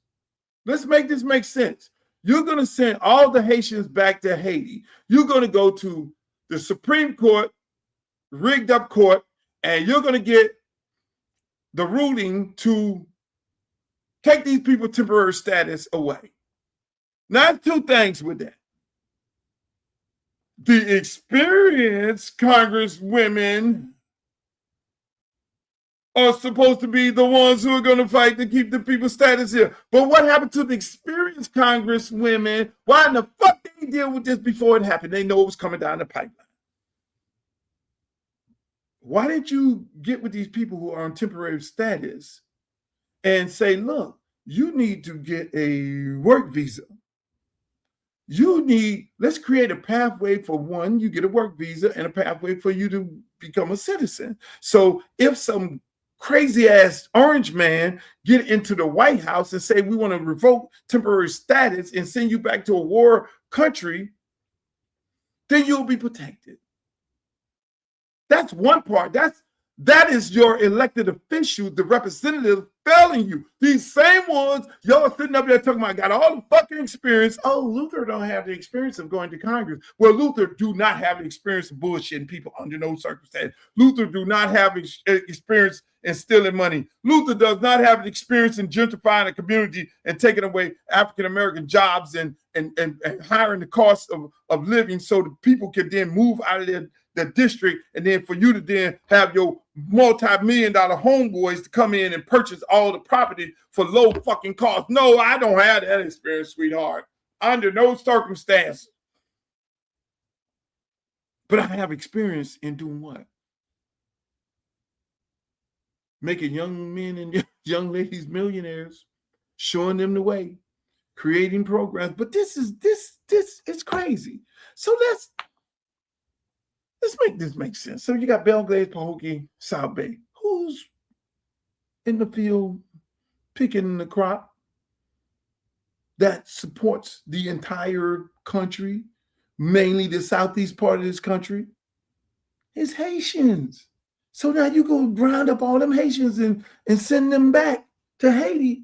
Let's make this make sense. You're going to send all the Haitians back to Haiti. You're going to go to the Supreme Court, rigged up court, and you're going to get the ruling to take these people temporary status away. Now, two things with that. The experienced congresswomen are supposed to be the ones who are going to fight to keep the people's status here. But what happened to the experienced congresswomen? Why in the fuck they deal with this before it happened? They know it was coming down the pipeline. Why didn't you get with these people who are on temporary status and say, look, you need to get a work visa. Let's create a pathway for one, you get a work visa, and a pathway for you to become a citizen. So if some crazy ass orange man get into the White House and say, we want to revoke temporary status and send you back to a war country, then you'll be protected. That's one part. That is your elected officials, the representative failing you. These same ones, y'all sitting up there talking about got all the fucking experience. Oh, Luther don't have the experience of going to Congress. Well, Luther do not have the experience of bullshitting people under no circumstance. Luther do not have experience in stealing money. Luther does not have the experience in gentrifying a community and taking away African-American jobs and hiring the cost of living so the people can then move out of the district, and then for you to then have your multi-million-dollar homeboys to come in and purchase all the property for low fucking cost. No, I don't have that experience, sweetheart. Under no circumstance. But I have experience in doing what? Making young men and young ladies millionaires, showing them the way, creating programs. But this is crazy. So let's make this make sense. So you got Belgrade, Pahokee, South Bay. Who's in the field picking the crop that supports the entire country, mainly the southeast part of this country? It's Haitians. So now you go round up all them Haitians and send them back to Haiti.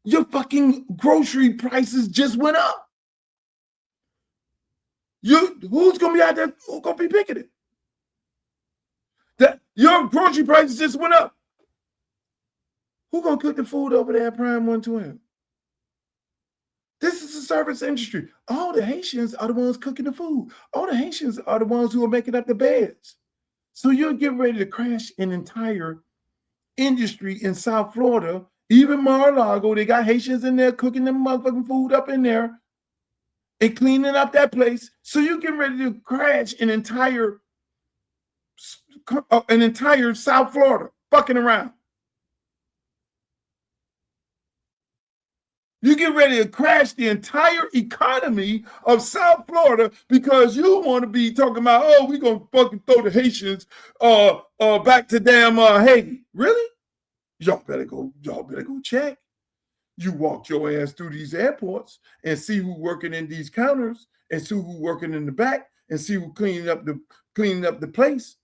Your fucking grocery prices just went up. Who's gonna be out there? Who's gonna be picking it? That your grocery prices just went up. Who's gonna cook the food over there at Prime 112? This is a service industry. All the Haitians are the ones cooking the food. All the Haitians are the ones who are making up the beds. So you're getting ready to crash an entire industry in South Florida, even Mar-a-Lago, they got Haitians in there cooking them motherfucking food up in there and cleaning up that place. So you get ready to crash an entire South Florida fucking around. You get ready to crash the entire economy of South Florida because you want to be talking about, oh, we're going to fucking throw the Haitians back to damn Haiti. Really? Y'all better go check. You walk your ass through these airports and see who working in these counters and see who working in the back and see who cleaning up the place.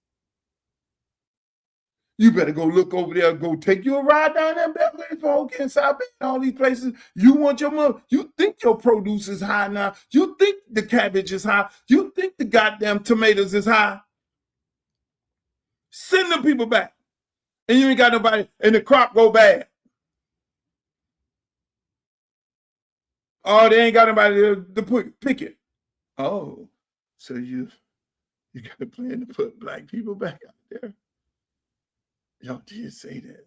You better go look over there, go take you a ride down there in Beverly Hills, in South Bend, all these places. You want your money. You think your produce is high now. You think the cabbage is high. You think the goddamn tomatoes is high. Send the people back. And you ain't got nobody, and the crop go bad. Oh, they ain't got nobody to pick it. Oh, so you got a plan to put black people back out there? Y'all did say that.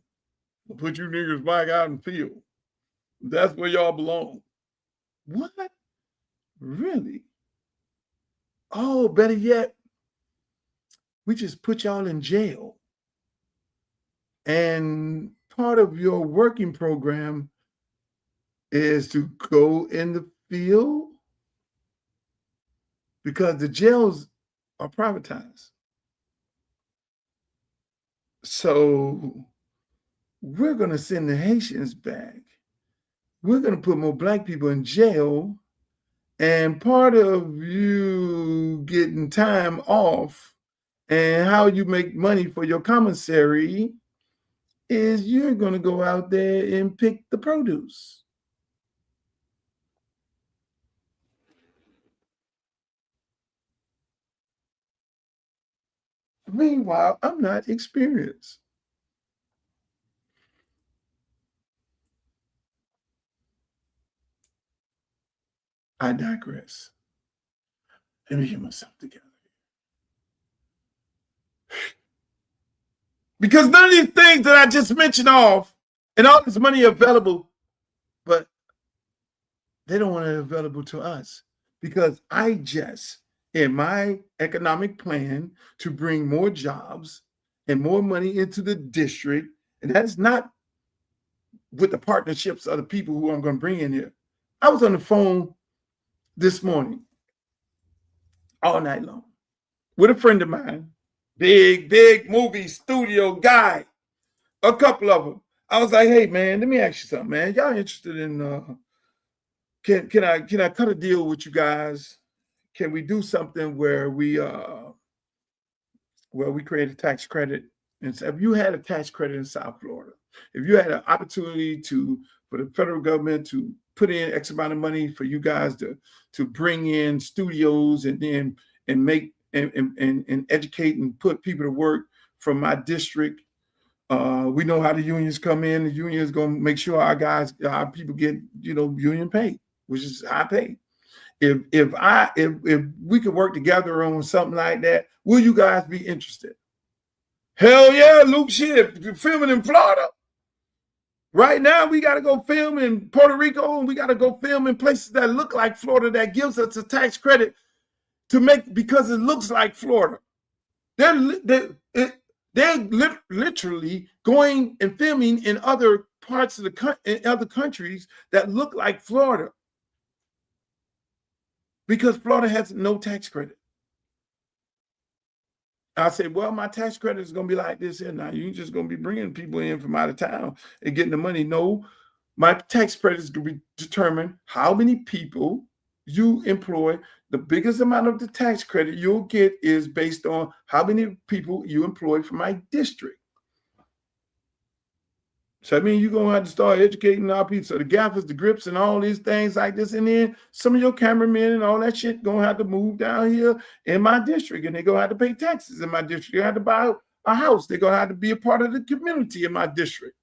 We'll put you niggas back out in the field. That's where y'all belong. What? Really? Oh, better yet, we just put y'all in jail. And part of your working program is to go in the field because the jails are privatized. So we're going to send the Haitians back. We're going to put more black people in jail. And part of you getting time off and how you make money for your commissary is you're going to go out there and pick the produce. Meanwhile, I'm not experienced. I digress. Let me get myself together. Because none of these things that I just mentioned off and all this money available, but they don't want it available to us because I just, in my economic plan to bring more jobs and more money into the district, and that's not with the partnerships of the people who I'm going to bring in here. I was on the phone this morning all night long with a friend of mine, big movie studio guy, a couple of them. I was like, hey man, let me ask you something, man. Y'all interested in can I cut a deal with you guys? Can we do something where we create a tax credit? And so if you had a tax credit in South Florida, if you had an opportunity for the federal government to put in X amount of money for you guys to bring in studios and then make and educate and put people to work from my district. We know how the unions come in. The union is going to make sure our people get, union pay, which is high pay. If we could work together on something like that, will you guys be interested? Hell yeah, Luke, shit, filming in Florida. Right now, we got to go film in Puerto Rico, and we got to go film in places that look like Florida that gives us a tax credit because it looks like Florida. They're literally going and filming in other parts of in other countries that look like Florida because Florida has no tax credit. I said, well, my tax credit is going to be like this here now. You're just going to be bringing people in from out of town and getting the money. No, my tax credit is going to be determined how many people you employ. The biggest amount of the tax credit you'll get is based on how many people you employ from my district. So I mean, you're going to have to start educating our people. So the gaffers, the grips, and all these things like this. And then some of your cameramen and all that shit going to have to move down here in my district. And they're going to have to pay taxes in my district. They're going to have to buy a house. They're going to have to be a part of the community in my district.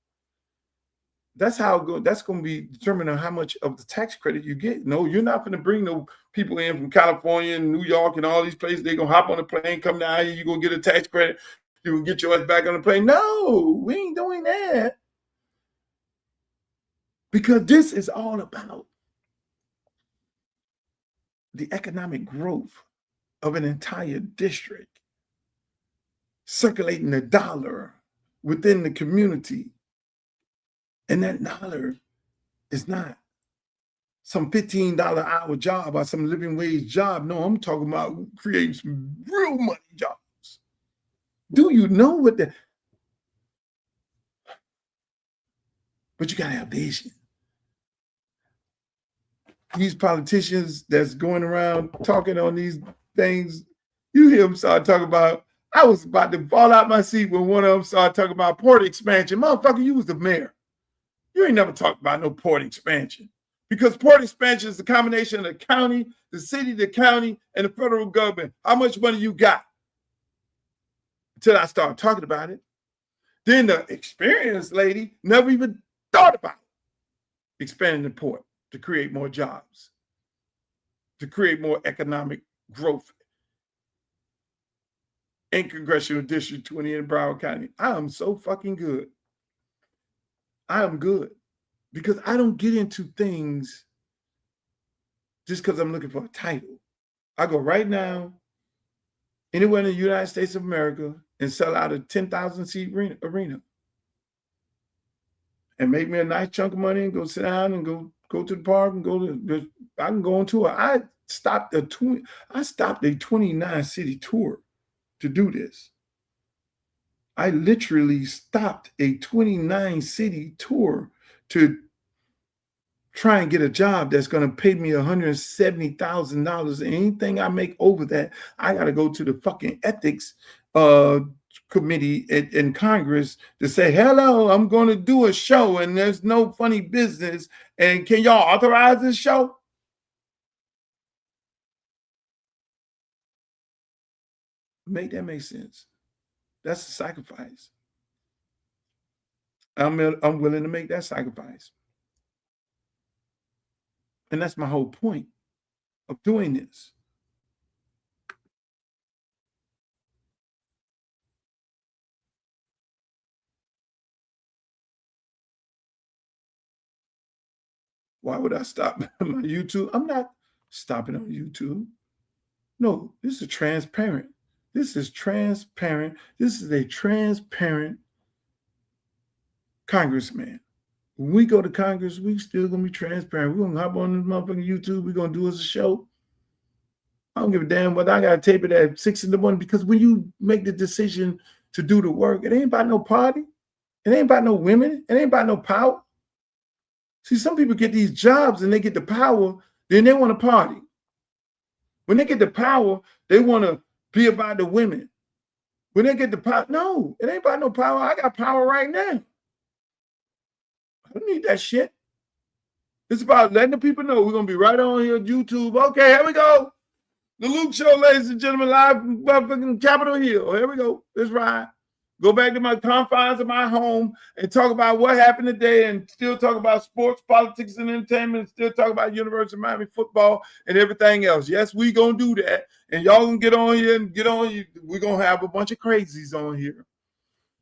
That's how that's going to be determining how much of the tax credit you get. No, you're not going to bring no people in from California and New York and all these places. They're going to hop on a plane, come down here. You're going to get a tax credit. You will get your ass back on the plane. No, we ain't doing that. Because this is all about the economic growth of an entire district, circulating the dollar within the community. And that dollar is not some $15 hour job or some living wage job. No, I'm talking about creating some real money jobs. Do you know what the... But you got to have vision. These politicians that's going around talking on these things, you hear them start talking about, I was about to fall out my seat when one of them started talking about port expansion. Motherfucker, you was the mayor. You ain't never talked about no port expansion. Because port expansion is a combination of the county, the city, the county, and the federal government. How much money you got? Until I started talking about it. Then the experienced lady never even thought about it. Expanding the port to create more jobs, to create more economic growth in Congressional District 20 in Broward County. I am so fucking good. I am good because I don't get into things just because I'm looking for a title. I go right now anywhere in the United States of America and sell out a 10,000 seat arena and make me a nice chunk of money and go sit down and go to the park and I can go on tour. I stopped a 29 city tour to do this. I literally stopped a 29 city tour to try and get a job that's going to pay me $170,000. Anything I make over that, I got to go to the fucking ethics committee in Congress to say, hello, I'm going to do a show and there's no funny business. And can y'all authorize this show? Make that make sense. That's a sacrifice. I'm willing to make that sacrifice. And that's my whole point of doing this. Why would I stop my YouTube? I'm not stopping on YouTube. No, this is transparent. This is transparent. This is a transparent congressman. When we go to Congress, we still gonna be transparent. We're gonna hop on this motherfucking YouTube. We're gonna do us a show. I don't give a damn whether I gotta tape it at 6 in the morning, because when you make the decision to do the work, it ain't about no party. It ain't about no women. It ain't about no power. See, some people get these jobs and they get the power, then they want to party. When they get the power, they want to be about the women. When they get the power, no, it ain't about no power. I got power right now. I don't need that shit. It's about letting the people know we're going to be right on here on YouTube. Okay, here we go. The Luke Show, ladies and gentlemen, live from fucking Capitol Hill. Here we go. Let's ride. Go back to my confines of my home and talk about what happened today and still talk about sports, politics, and entertainment, and still talk about University of Miami football and everything else. Yes, we going to do that. And y'all going to get on here and get on. We're going to have a bunch of crazies on here.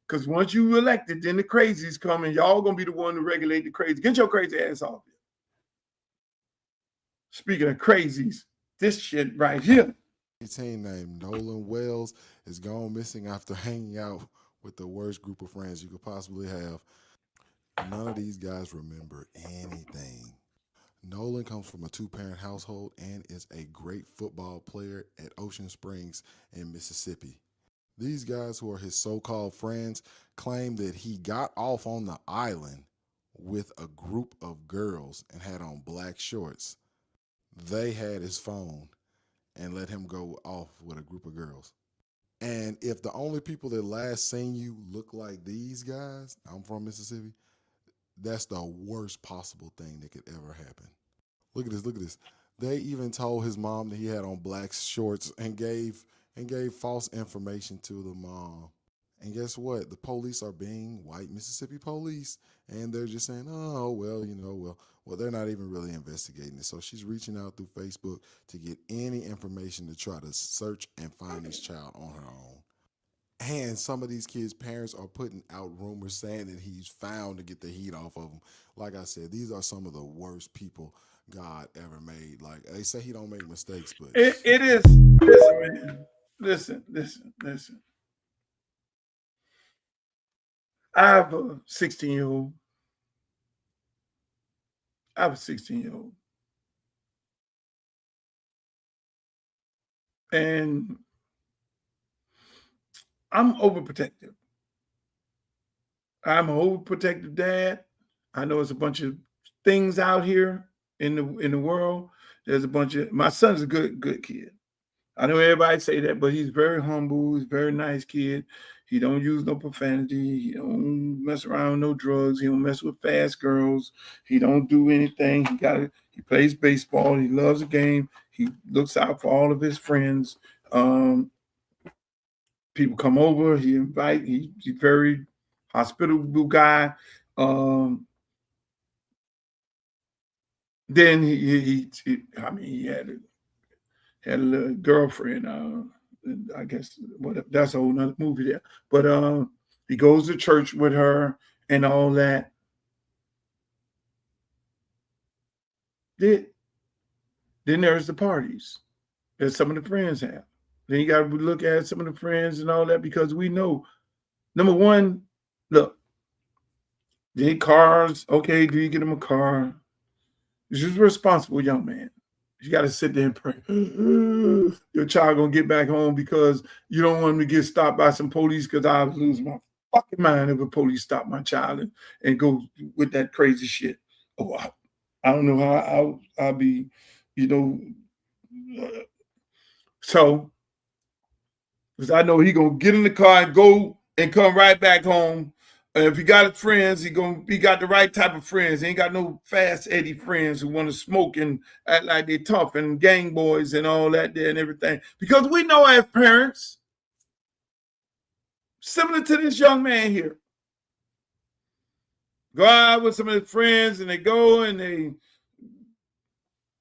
Because once you elected, then the crazies come and y'all going to be the one to regulate the crazy. Get your crazy ass off here. Speaking of crazies, this shit right here. A team named Nolan Wells is gone missing after hanging out with the worst group of friends you could possibly have. None of these guys remember anything. Nolan comes from a 2-parent household and is a great football player at Ocean Springs in Mississippi. These guys, who are his so-called friends, claim that he got off on the island with a group of girls and had on black shorts. They had his phone and let him go off with a group of girls. And if the only people that last seen you look like these guys, I'm from Mississippi, that's the worst possible thing that could ever happen. Look at this. They even told his mom that he had on black shorts and gave false information to the mom. And guess what? The police are being white Mississippi police, and they're just saying, oh, well, they're not even really investigating it. So she's reaching out through Facebook to get any information to try to search and find this child on her own. And some of these kids' parents are putting out rumors saying that he's found to get the heat off of them. Like I said, these are some of the worst people God ever made. Like they say he don't make mistakes, but It is. Listen, man. Listen. I have a 16-year-old. I have a 16-year-old. And I'm overprotective. I'm an overprotective dad. I know it's a bunch of things out here in the world. There's a bunch of my son's a good kid. I know everybody say that, but he's very humble. He's a very nice kid. He don't use no profanity. He don't mess around with no drugs. He don't mess with fast girls. He don't do anything. He plays baseball. He loves the game. He looks out for all of his friends. People come over. He's very hospitable guy. Then he had a little girlfriend. I guess that's a whole nother movie there. But he goes to church with her and all that. Then there's the parties that some of the friends have. Then you got to look at some of the friends and all that because we know, number one, look, they need cars. Okay, do you get him a car? You're a responsible young man. You got to sit there and pray. Your child gonna get back home because you don't want him to get stopped by some police because I would lose my fucking mind if a police stop my child and go with that crazy shit. Oh, I don't know how I'll be, you know. So, because I know he gonna get in the car and go and come right back home. And if he got his friends, he got the right type of friends. He ain't got no fast Eddie friends who want to smoke and act like they tough and gang boys and all that there and everything. Because we know as parents, similar to this young man here, go out with some of his friends and they go and they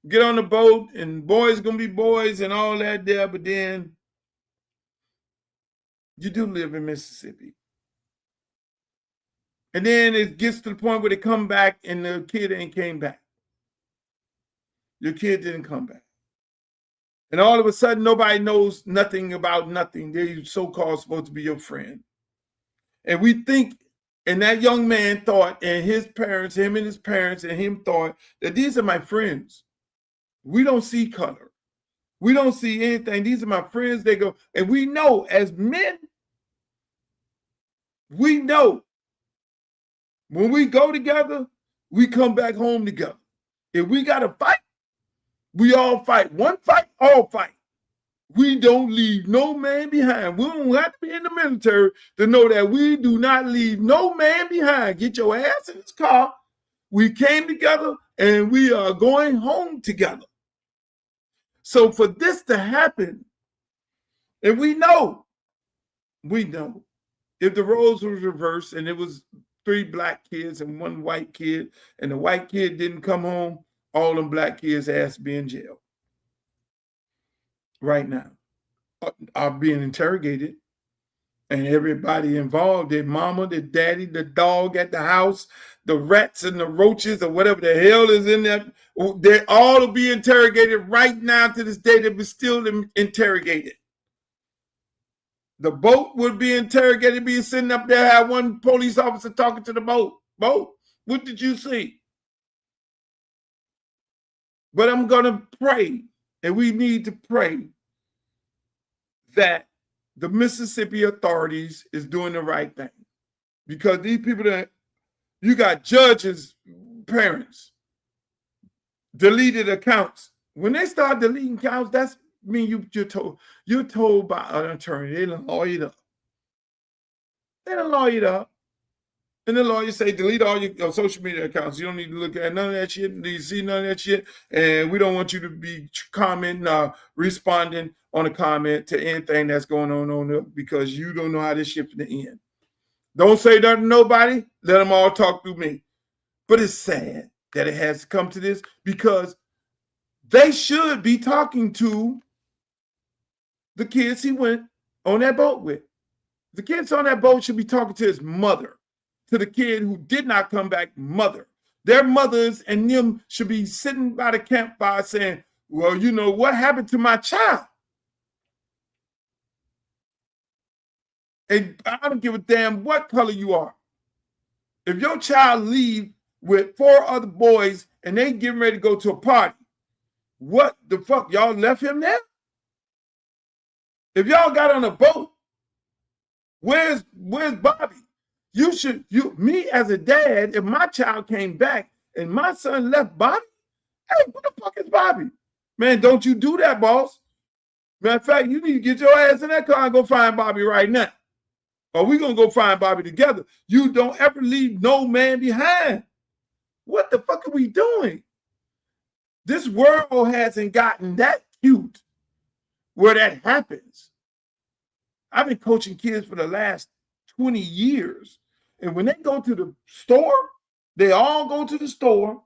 get on the boat and boys gonna be boys and all that there. But then you do live in Mississippi. And then it gets to the point where they come back and the kid ain't came back. Your kid didn't come back. And all of a sudden, nobody knows nothing about nothing. They're so-called supposed to be your friend. And we think, and that young man thought, and his parents, him and his parents, and him thought that these are my friends. We don't see color. We don't see anything. These are my friends. They go, and we know as men, we know when we go together, we come back home together. If we got to fight, we all fight. One fight, all fight. We don't leave no man behind. We don't have to be in the military to know that we do not leave no man behind. Get your ass in this car. We came together and we are going home together. So for this to happen, and we know, if the roles were reversed and it was 3 black kids and 1 white kid, and the white kid didn't come home, all them black kids' ass be in jail right now, are being interrogated, and everybody involved, their mama, their daddy, the dog at the house, the rats and the roaches or whatever the hell is in there, they all will be interrogated right now to this day. They'll be still interrogated. The boat would be interrogated, be sitting up there, have one police officer talking to the boat. Boat, what did you see? But I'm going to pray, and we need to pray that the Mississippi authorities is doing the right thing. Because these people that, you got judges, parents, deleted accounts. When they start deleting accounts, that's mean you're told by an attorney, they done lawyered up. They done lawyered up. And the lawyer say, delete all your social media accounts. You don't need to look at none of that shit. You see none of that shit. And we don't want you to be commenting, responding on a comment to anything that's going on there because you don't know how this shit's going to end. Don't say nothing to nobody. Let them all talk through me. But it's sad that it has to come to this because they should be talking to the kids he went on that boat with. The kids on that boat should be talking to his mother, to the kid who did not come back, mother. Their mothers and them should be sitting by the campfire saying, well, you know, what happened to my child? And I don't give a damn what color you are. If your child leave with 4 other boys and they getting ready to go to a party, what the fuck? Y'all left him there? If y'all got on a boat, where's Bobby? Me as a dad, if my child came back and my son left Bobby, hey, who the fuck is Bobby? Man, don't you do that, boss. Matter of fact, you need to get your ass in that car and go find Bobby right now. Or we gonna go find Bobby together. You don't ever leave no man behind. What the fuck are we doing? This world hasn't gotten that cute where that happens. I've been coaching kids for the last 20 years. And when they go to the store, they all go to the store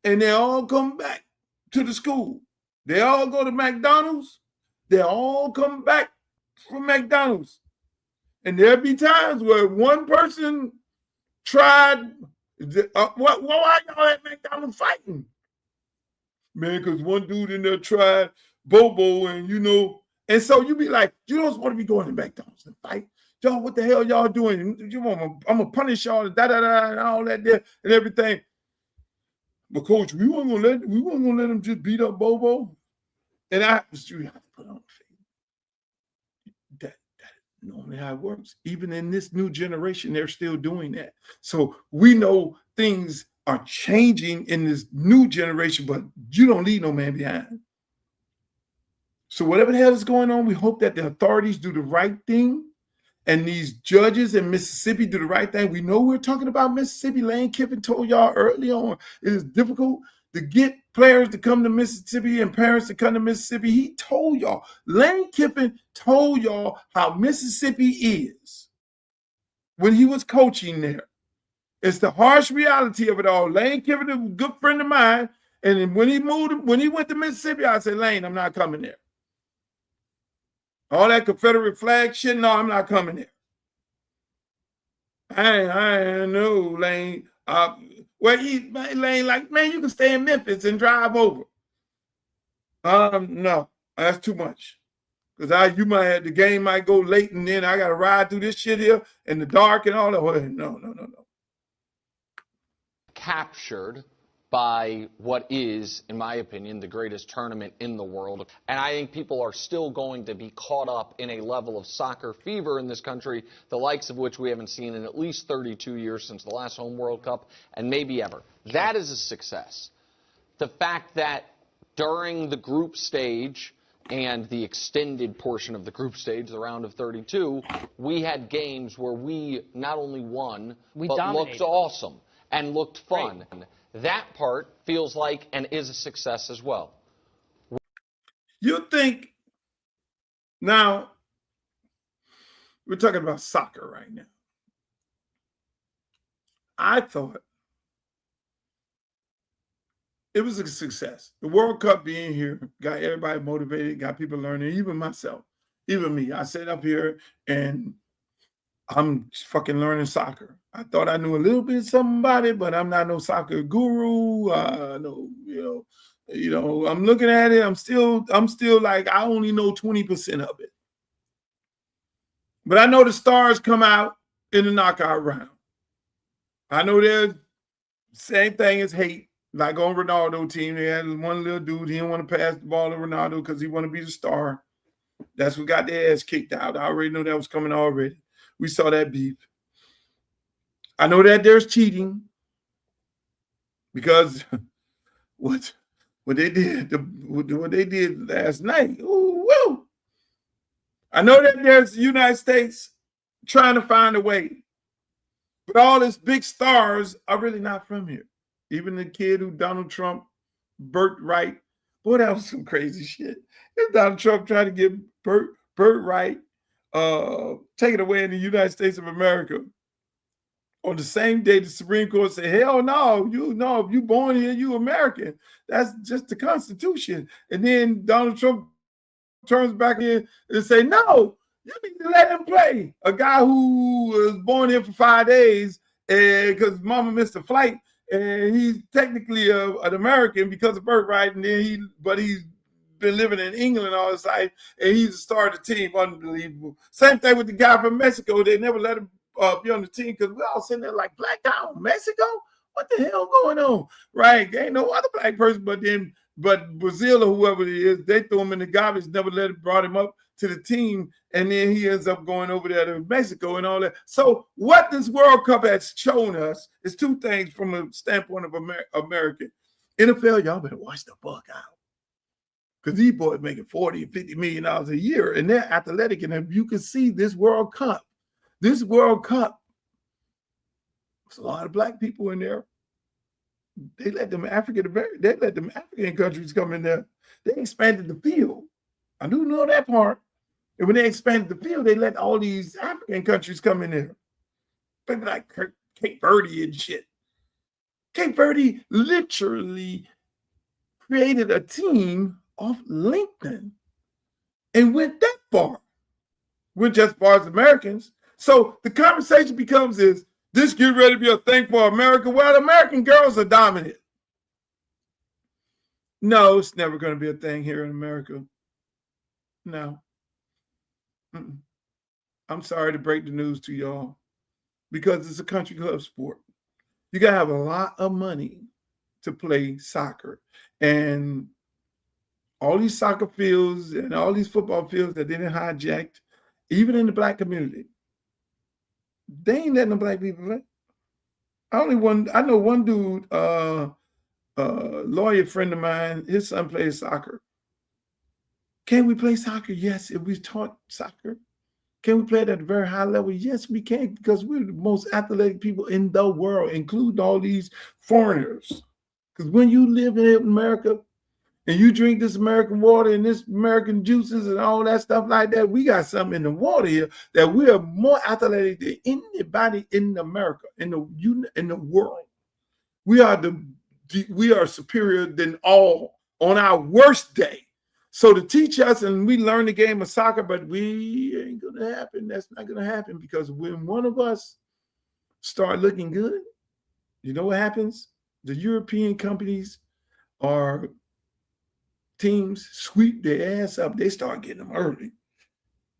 and they all come back to the school. They all go to McDonald's. They all come back from McDonald's. And there'll be times where one person tried, why y'all at McDonald's fighting? Man, because one dude in there tried Bobo and, you know, and so you be like, you don't want to be going to McDonald's and fight. Y'all, what the hell y'all doing? I'm going to punish y'all and and all that there and everything. But coach, we weren't gonna let them just beat up Bobo. And you have to put on that normally how it works. Even in this new generation, they're still doing that. So we know things are changing in this new generation, but you don't leave no man behind. So whatever the hell is going on, we hope that the authorities do the right thing and these judges in Mississippi do the right thing. We know we're talking about Mississippi. Lane Kiffin told y'all early on, it is difficult to get players to come to Mississippi and parents to come to Mississippi. He told y'all, Lane Kiffin told y'all how Mississippi is when he was coaching there. It's the harsh reality of it all. Lane Kiffin is a good friend of mine. And when he went to Mississippi, I said, Lane, I'm not coming there. All that Confederate flag shit, no, I'm not coming there. I ain't know, Lane. Lane, like, man, you can stay in Memphis and drive over. No, that's too much. Because the game might go late and then I got to ride through this shit here in the dark and all that. No. Captured by what is, in my opinion, the greatest tournament in the world. And I think people are still going to be caught up in a level of soccer fever in this country, the likes of which we haven't seen in at least 32 years since the last home World Cup, and maybe ever. That is a success. The fact that during the group stage and the extended portion of the group stage, the round of 32, we had games where we not only won, but looked awesome and looked fun. Great. That part feels like and is a success as well. You think, now, we're talking about soccer right now. I thought it was a success. The World Cup being here got everybody motivated, got people learning, even myself, even me. I sat up here and I'm fucking learning soccer. I thought I knew a little bit something about it, but I'm not no soccer guru. I'm looking at it. I'm still like, I only know 20% of it. But I know the stars come out in the knockout round. I know there's same thing as hate. Like on Ronaldo team, they had one little dude, he didn't want to pass the ball to Ronaldo because he wanted to be the star. That's what got their ass kicked out. I already knew that was coming already. We saw that beef. I know that there's cheating because what they did last night. Ooh, woo. I know that there's the United States trying to find a way, but all these big stars are really not from here. Even the kid who Donald Trump, Burt Wright, boy, that was some crazy shit. If Donald Trump tried to get Burt Wright taken away in the United States of America, on the same day the Supreme Court said, hell no, if you born here, you American. That's just the Constitution. And then Donald Trump turns back in and say, no, You need to let him play. A guy who was born here for 5 days because mama missed a flight, and he's technically an American because of birthright, and then he's been living in England all his life, and he's a star of the team. Unbelievable. Same thing with the guy from Mexico. They never let him be on the team because we're all sitting there like, black guy on Mexico? What the hell going on? Right? There ain't no other black person but Brazil or whoever it is, they threw him in the garbage, never brought him up to the team, and then he ends up going over there to Mexico and all that. So what this World Cup has shown us is two things from a standpoint of American. NFL, y'all better watch the fuck out. Because these boys making $40 and $50 million a year, and they're athletic. And if you can see this World Cup, there's a lot of black people in there. They let them African countries come in there. They expanded the field. I do know that part. And when they expanded the field, they let all these African countries come in there. People like Cape Verde and shit. Cape Verde literally created a team off LinkedIn and went that far. Went just as far as Americans. So the conversation becomes is this get ready to be a thing for America? Well, American girls are dominant. No, it's never going to be a thing here in America. No. I'm sorry to break the news to y'all because it's a country club sport. You got to have a lot of money to play soccer. And all these soccer fields and all these football fields that they didn't hijack, even in the black community, they ain't letting the black people play. I know one dude, lawyer friend of mine, his son plays soccer. Can we play soccer? Yes, if we taught soccer. Can we play it at a very high level? Yes, we can, because we're the most athletic people in the world, including all these foreigners. Because when you live in America and you drink this American water and this American juices and all that stuff like that, we got something in the water here that we are more athletic than anybody in America, in the world. We are superior than all on our worst day. So to teach us, and we learn the game of soccer, but we ain't gonna happen. That's not gonna happen, because when one of us start looking good, you know what happens? The European companies or teams sweep their ass up. They start getting them early.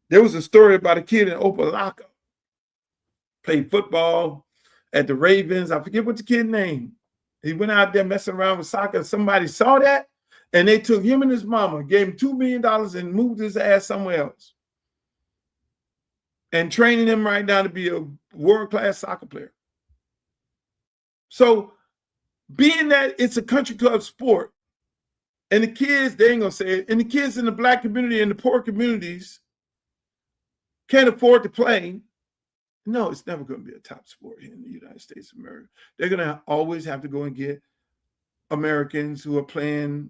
There was a story about a kid in Opelika, played football at the Ravens. I forget what the kid's name. He went out there messing around with soccer. Somebody saw that, and they took him and his mama, gave him $2 million and moved his ass somewhere else, and training him right now to be a world-class soccer player. So being that it's a country club sport, and the kids, they ain't gonna say it, and the kids in the black community and the poor communities can't afford to play, no, it's never gonna be a top sport here in the United States of America. They're gonna always have to go and get Americans who are playing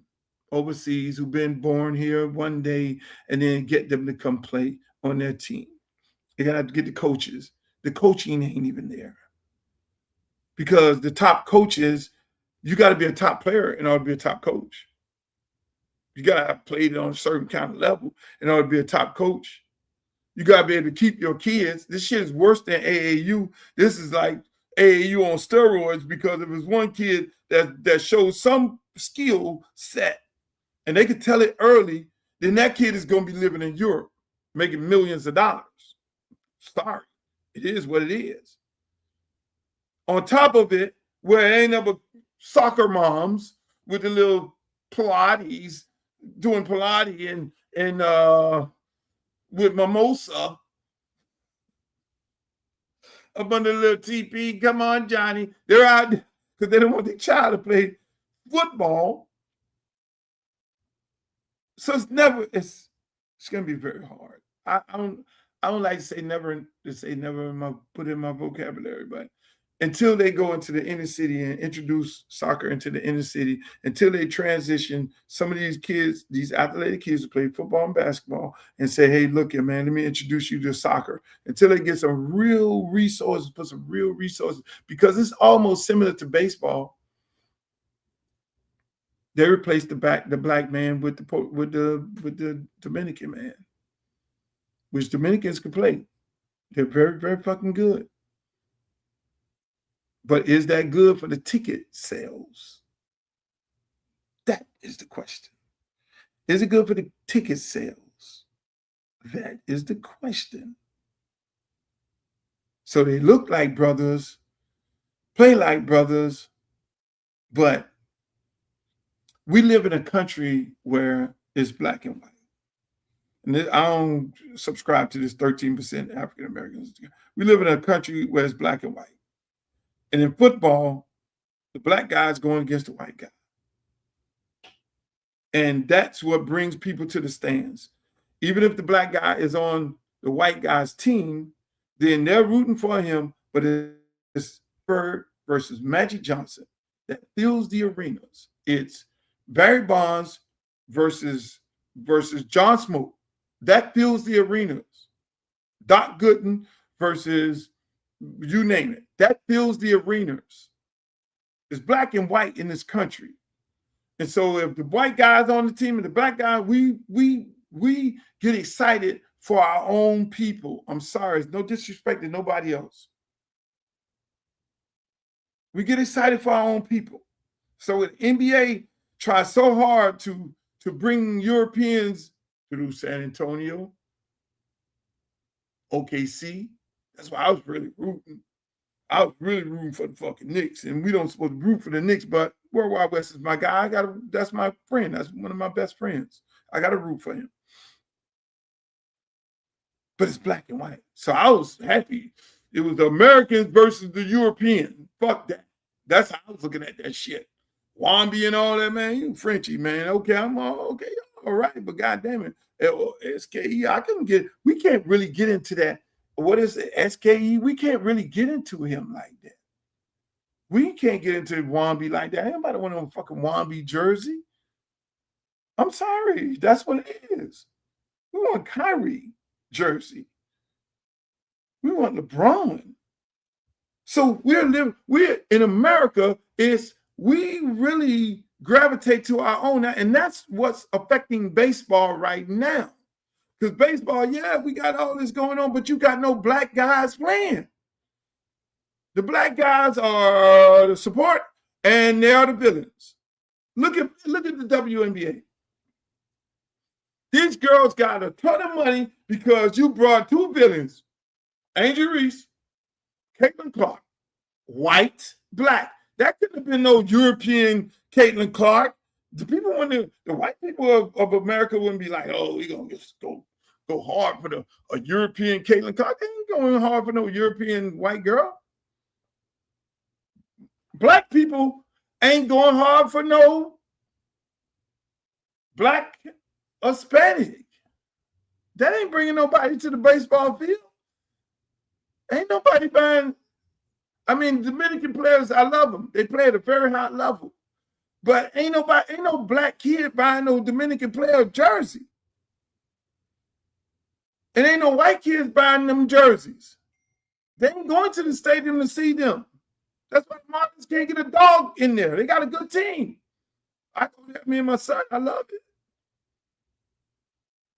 overseas, who've been born here one day, and then get them to come play on their team. They gotta have to get the coaches. The coaching ain't even there, because the top coaches, you got to be a top player in order to be a top coach. You got to have played on a certain kind of level in order to be a top coach. You got to be able to keep your kids. This shit is worse than AAU. This is like AAU on steroids, because if it's one kid that shows some skill set and they could tell it early, then that kid is going to be living in Europe, making millions of dollars. Sorry, it is what it is. On top of it, where it ain't ever soccer moms with the little Pilates, doing Pilates and with mimosa up under the little TP. Come on, Johnny. They're out because they don't want their child to play football. So it's going to be very hard. I don't like to say never put in my vocabulary, but until they go into the inner city and introduce soccer into the inner city, until they transition some of these kids, these athletic kids who play football and basketball, and say, hey, look here, man, let me introduce you to soccer, until they get some real resources, because it's almost similar to baseball. They replaced the black man with the Dominican man. which Dominicans can play. They're very, very fucking good. But is that good for the ticket sales? That is the question. Is it good for the ticket sales? That is the question. So they look like brothers, play like brothers, but we live in a country where it's black and white. And I don't subscribe to this 13% African Americans. We live in a country where it's black and white. And in football, the black guy's going against the white guy. And that's what brings people to the stands. Even if the black guy is on the white guy's team, then they're rooting for him, but it's Bird versus Magic Johnson that fills the arenas. It's Barry Bonds versus John Smoke. That fills the arenas. Doc Gooden versus you name it. That fills the arenas. It's black and white in this country. And so if the white guy's on the team and the black guy, we get excited for our own people. I'm sorry, it's no disrespect to nobody else. We get excited for our own people. So the NBA tries so hard to bring Europeans through San Antonio, OKC. That's why I was really rooting. I was really rooting for the fucking Knicks, and we don't supposed to root for the Knicks, but World Wide West is my guy. That's my friend. That's one of my best friends. I got to root for him. But it's black and white. So I was happy. It was the Americans versus the Europeans. Fuck that. That's how I was looking at that shit. Wambi and all that, man. You Frenchy, man. Okay, I'm all okay. All right, but goddamn it, SKE. We can't really get into that. What is it, SKE? We can't really get into him like that. We can't get into Wambi like that. Anybody want a fucking Wambi jersey? I'm sorry. That's what it is. We want Kyrie jersey. We want LeBron. So we're in America, we really gravitate to our own, and that's what's affecting baseball right now. Because baseball, yeah, we got all this going on, but you got no black guys playing. The black guys are the support, and they are the villains. Look at the WNBA. These girls got a ton of money because you brought two villains, Angel Reese, Caitlin Clark, white, black. That couldn't have been no European Caitlin Clark. The white people of America wouldn't be like, oh, we're going to just go hard for a European Caitlin Clark. They ain't going hard for no European white girl. Black people ain't going hard for no black or Hispanic. That ain't bringing nobody to the baseball field. Ain't nobody buying. I mean, Dominican players, I love them. They play at a very high level. But ain't no black kid buying no Dominican player jersey. And ain't no white kids buying them jerseys. They ain't going to the stadium to see them. That's why the Marlins can't get a dog in there. They got a good team. I go there, me and my son, I love it.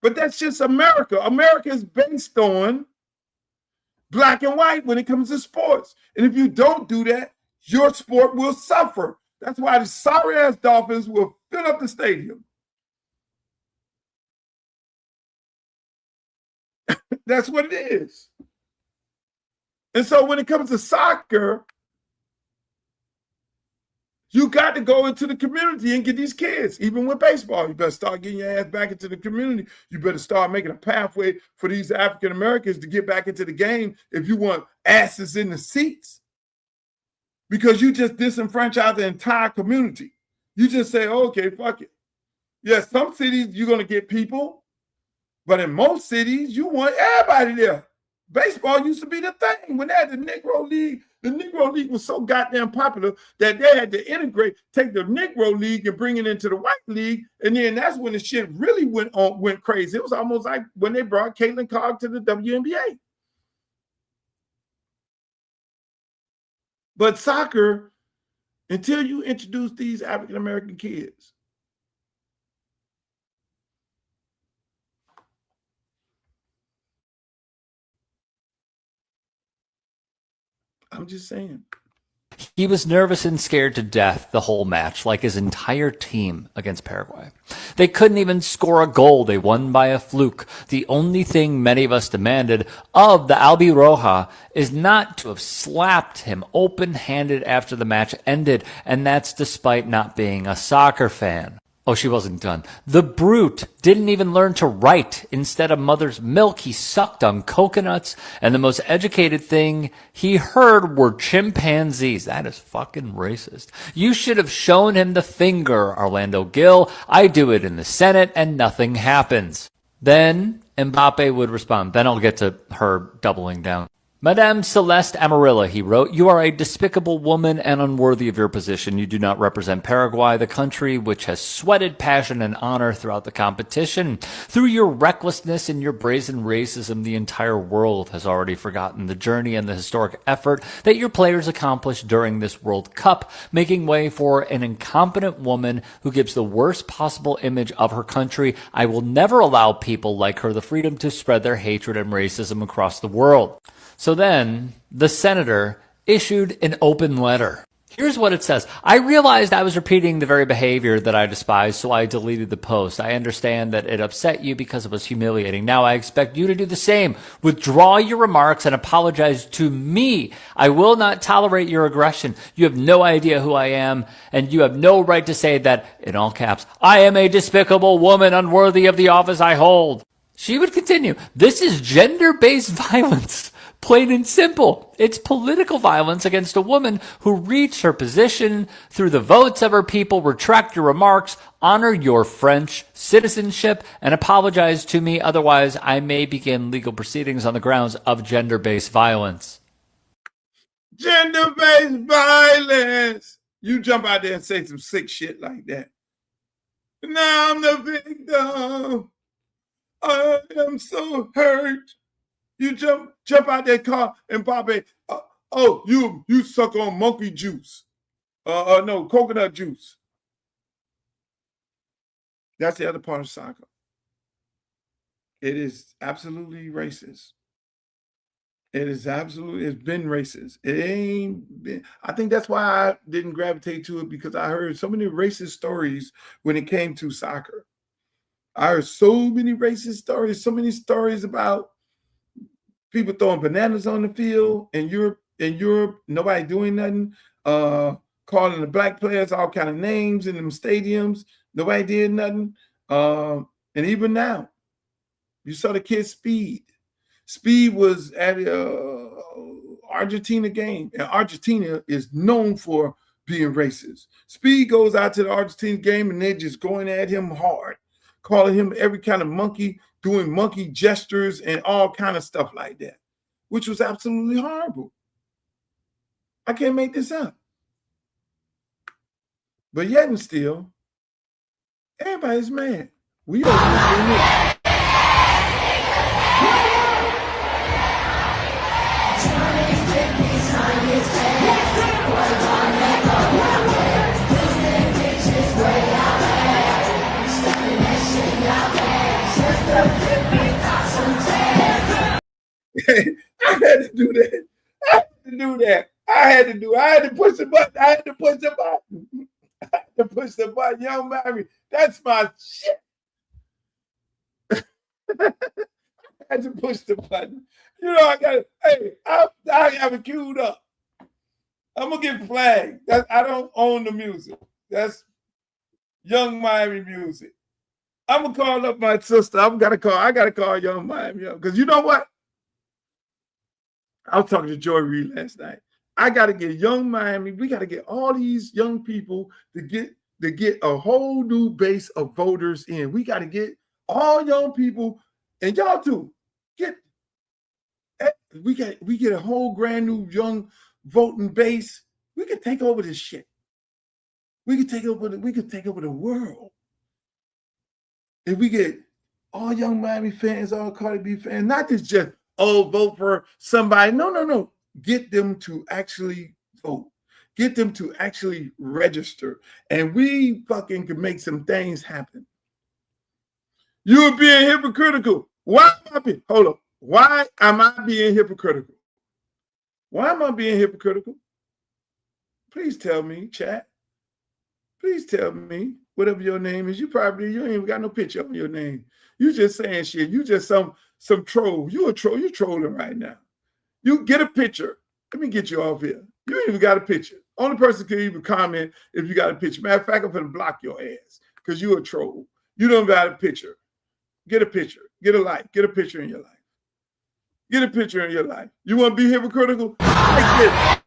But that's just America. America is based on black and white when it comes to sports. And if you don't do that, your sport will suffer. That's why the sorry-ass Dolphins will fill up the stadium. That's what it is. And so when it comes to soccer, you got to go into the community and get these kids. Even with baseball, you better start getting your ass back into the community. You better start making a pathway for these African Americans to get back into the game if you want asses in the seats. Because you just disenfranchise the entire community. You just say, okay, fuck it. Yes, some cities you're going to get people, but in most cities, you want everybody there. Baseball used to be the thing. When they had the Negro League, the Negro League was so goddamn popular that they had to take the Negro League and bring it into the White League. And then that's when the shit really went crazy. It was almost like when they brought Caitlin Clark to the WNBA. But soccer, until you introduce these African-American kids, I'm just saying. He was nervous and scared to death the whole match, like his entire team against Paraguay. They couldn't even score a goal. They won by a fluke. The only thing many of us demanded of the Albiroja is not to have slapped him open-handed after the match ended, and that's despite not being a soccer fan. Oh, she wasn't done. The brute didn't even learn to write. Instead of mother's milk, he sucked on coconuts, and the most educated thing he heard were chimpanzees. That is fucking racist. You should have shown him the finger, Orlando Gill. I do it in the Senate, and nothing happens. Then Mbappe would respond. Then I'll get to her doubling down. Madame Celeste Amarilla, he wrote, you are a despicable woman and unworthy of your position. You do not represent Paraguay, the country which has sweated passion and honor throughout the competition. Through your recklessness and your brazen racism, the entire world has already forgotten the journey and the historic effort that your players accomplished during this World Cup, making way for an incompetent woman who gives the worst possible image of her country. I will never allow people like her the freedom to spread their hatred and racism across the world. So then, the senator issued an open letter. Here's what it says. I realized I was repeating the very behavior that I despise, so I deleted the post. I understand that it upset you because it was humiliating. Now I expect you to do the same. Withdraw your remarks and apologize to me. I will not tolerate your aggression. You have no idea who I am, and you have no right to say that, in all caps, I am a despicable woman unworthy of the office I hold. She would continue. This is gender-based violence. Plain and simple. It's political violence against a woman who reached her position through the votes of her people. Retract your remarks, honor your French citizenship, and apologize to me. Otherwise, I may begin legal proceedings on the grounds of gender-based violence. Gender-based violence. You jump out there and say some sick shit like that. Now I'm the victim. I am so hurt. You jump out that car and Bobby, you suck on monkey juice. No, coconut juice. That's the other part of soccer. It is absolutely racist. It's been racist. It ain't been, I think that's why I didn't gravitate to it, because I heard so many racist stories when it came to soccer. I heard so many racist stories, so many stories about people throwing bananas on the field in Europe, nobody doing nothing, calling the black players all kind of names in them stadiums. Nobody did nothing. And even now, you saw the kid Speed. Speed was at a Argentina game, and Argentina is known for being racist. Speed goes out to the Argentina game, and they're just going at him hard, calling him every kind of monkey, doing monkey gestures and all kind of stuff like that, which was absolutely horrible. I can't make this up. But yet and still, everybody's mad. We don't do it. I had to do that. I had to push the button. Young Mary, that's my shit. I had to push the button. You know, I have it queued up. I'm gonna get flagged. I don't own the music. That's Young Miami music. I'm gonna call up my sister. I gotta call Young Miami up, because you know what? I was talking to Joy Reid last night. I gotta get Young Miami. We gotta get all these young people to get a whole new base of voters in. We gotta get all young people, and y'all too. We get a whole brand new young voting base. We could take over this shit. We could take over the world. If we get all Young Miami fans, all Cardi B fans, not just vote for somebody. No. Get them to actually vote. Get them to actually register. And we fucking can make some things happen. You're being hypocritical. Why am I being hypocritical? Why am I being hypocritical? Please tell me, chat. Please tell me, whatever your name is. You ain't even got no picture on your name. You just saying shit. You just some troll. You a troll. You trolling right now. You get a picture. Let me get you off here. You ain't even got a picture. Only person can even comment if you got a picture. Matter of fact, I'm gonna block your ass because you a troll. You don't got a picture. Get a picture. Get a like. Get a picture in your life. Get a picture in your life. You want to be hypocritical? Like this.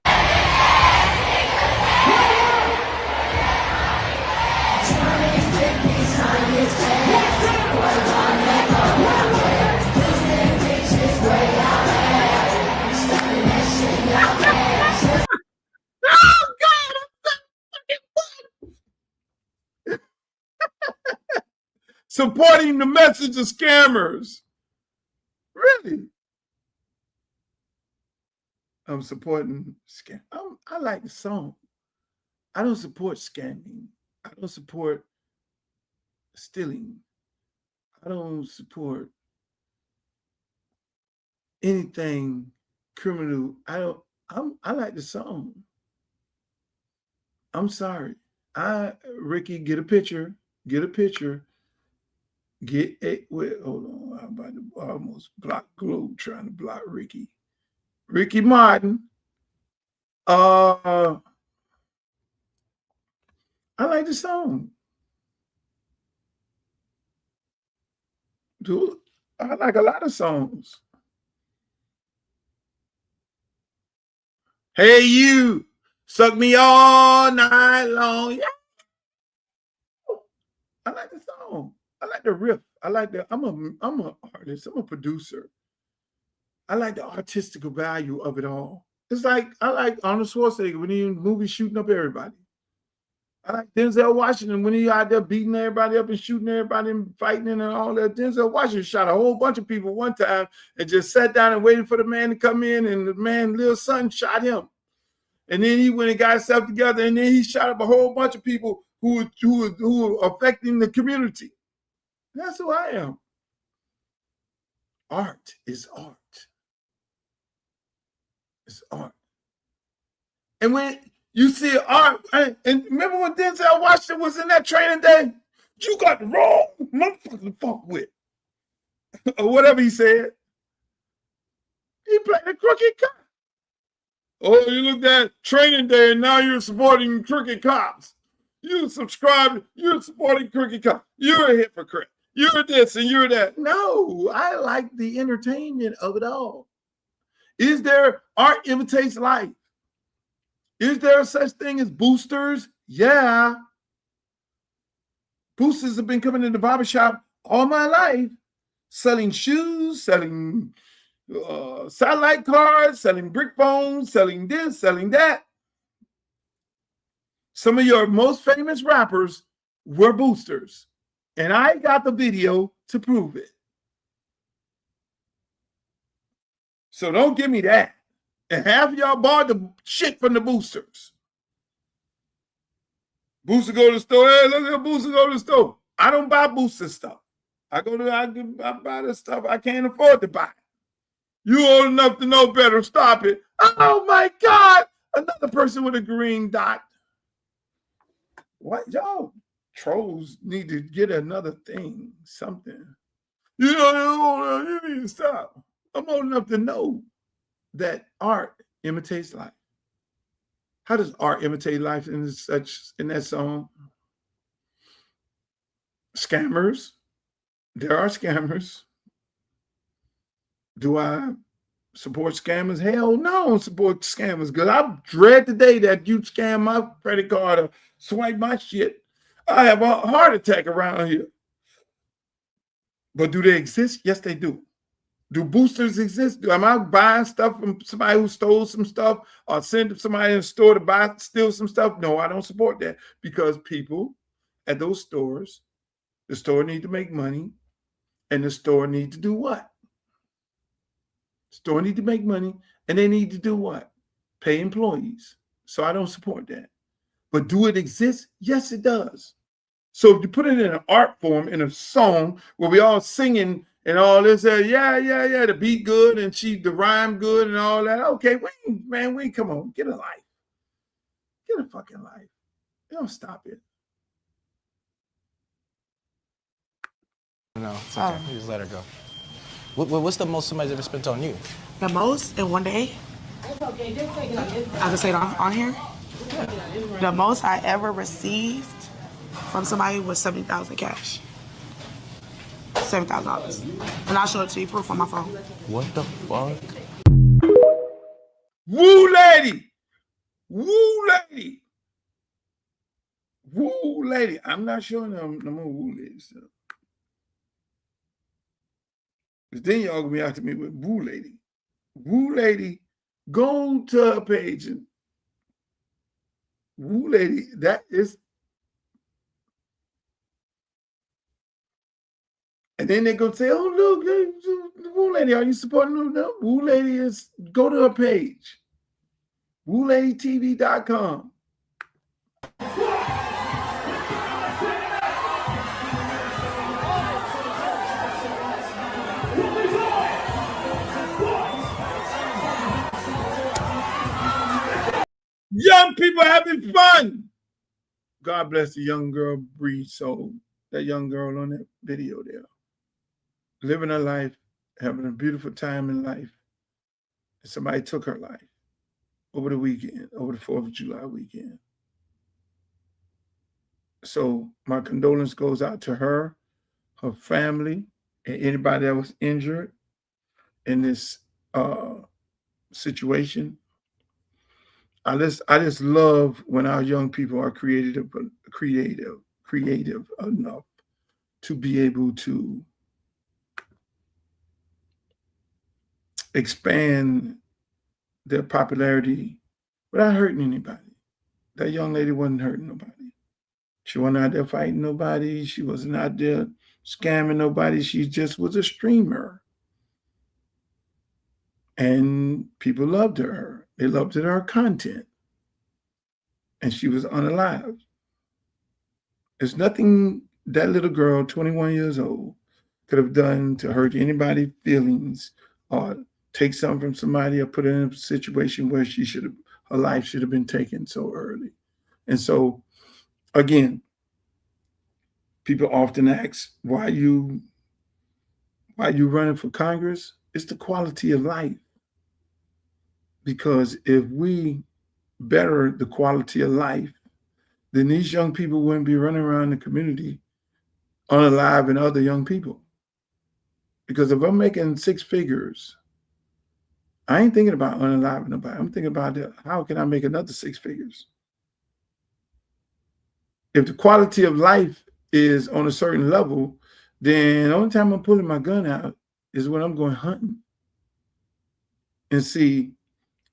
Supporting the message of scammers. Really? I'm supporting scam. I like the song. I don't support scamming. I don't support stealing. I don't support anything criminal. I like the song. I'm sorry. Ricky, get a picture. Get a picture. Get a wait, hold on. I'm about to almost block Globe trying to block Ricky. Ricky Martin. I like the song. Dude, I like a lot of songs. Hey, you suck me all night long. Yeah. I like the song. I like the riff. I like the. I'm an artist. I'm a producer. I like the artistic value of it all. It's like I like Arnold Schwarzenegger when he in movies shooting up everybody. I like Denzel Washington when he out there beating everybody up and shooting everybody and fighting and all that. Denzel Washington shot a whole bunch of people one time and just sat down and waited for the man to come in, and the man, little son, shot him. And then he went and got himself together, and then he shot up a whole bunch of people who were affecting the community. That's who I am. Art is art. It's art. And when you see art, and remember when Denzel Washington was in that Training Day? You got the wrong motherfucker to fuck with. Or whatever he said. He played a crooked cop. Oh, you looked at Training Day and now you're supporting crooked cops. You're supporting crooked cops. You're a hypocrite. You're this and you're that. No, I like the entertainment of it all. Is there art imitates life? Is there such thing as boosters? Yeah. Boosters have been coming in the barbershop all my life, selling shoes, selling satellite cards, selling brick phones, selling this, selling that. Some of your most famous rappers were boosters, and I got the video to prove it. So don't give me that. And half of y'all bought the shit from the boosters. Booster go to the store. Hey, look at Booster go to the store. I don't buy booster stuff. I buy the stuff I can't afford to buy. You old enough to know better. Stop it. Oh my God. Another person with a green dot. What? Y'all trolls need to get another thing, something. You need to stop. I'm old enough to know that art imitates life. How does art imitate life in that song? Scammers. There are scammers. Do I support scammers? Hell no, I don't support scammers because I dread the day that you scam my credit card or swipe my shit. I have a heart attack around here. But do they exist? Yes, they do. Do boosters exist? Am I buying stuff from somebody who stole some stuff or send somebody in the store to steal some stuff? No, I don't support that because people at those stores, the store need to make money and the store need to do what? Store need to make money and they need to do what? Pay employees. So I don't support that. But do it exist? Yes, it does. So if you put it in an art form, in a song where we all singing and all this. Yeah, the beat good and the rhyme good and all that. Okay, we come on, get a life. Get a fucking life. Don't stop it. No, it's okay. You just let her go. What's the most somebody's ever spent on you? The most in one day? I can say it on here. The most I ever received from somebody was $70,000 cash. $70,000. And I'll show it to you proof on my phone. What the fuck? Woo lady. Woo lady. Woo lady. I'm not showing them no more woo ladies. So. Because then y'all gonna be after me with woo lady. Woo lady, go to her page and woo lady, that is. And then they're gonna say, oh, look, woo lady, are you supporting them? No, woo lady is, go to her page. WooLadyTV.com. Young people having fun. God bless the young girl Bree Soul, that young girl on that video there. Living her life, having a beautiful time in life. And somebody took her life over the weekend, over the 4th of July weekend. So my condolence goes out to her, her family, and anybody that was injured in this situation. I just love when our young people are creative enough to be able to expand their popularity without hurting anybody. That young lady wasn't hurting nobody. She wasn't out there fighting nobody. She wasn't out there scamming nobody. She just was a streamer. And people loved her. They loved her content. And she was unalived. There's nothing that little girl, 21 years old, could have done to hurt anybody's feelings or take something from somebody or put her in a situation where her life should have been taken so early. And so, again, people often ask, why you running for Congress? It's the quality of life. Because if we better the quality of life, then these young people wouldn't be running around the community unaliving other young people. Because if I'm making 6 figures, I ain't thinking about unaliving nobody. I'm thinking about how can I make another 6 figures? If the quality of life is on a certain level, then the only time I'm pulling my gun out is when I'm going hunting. And see,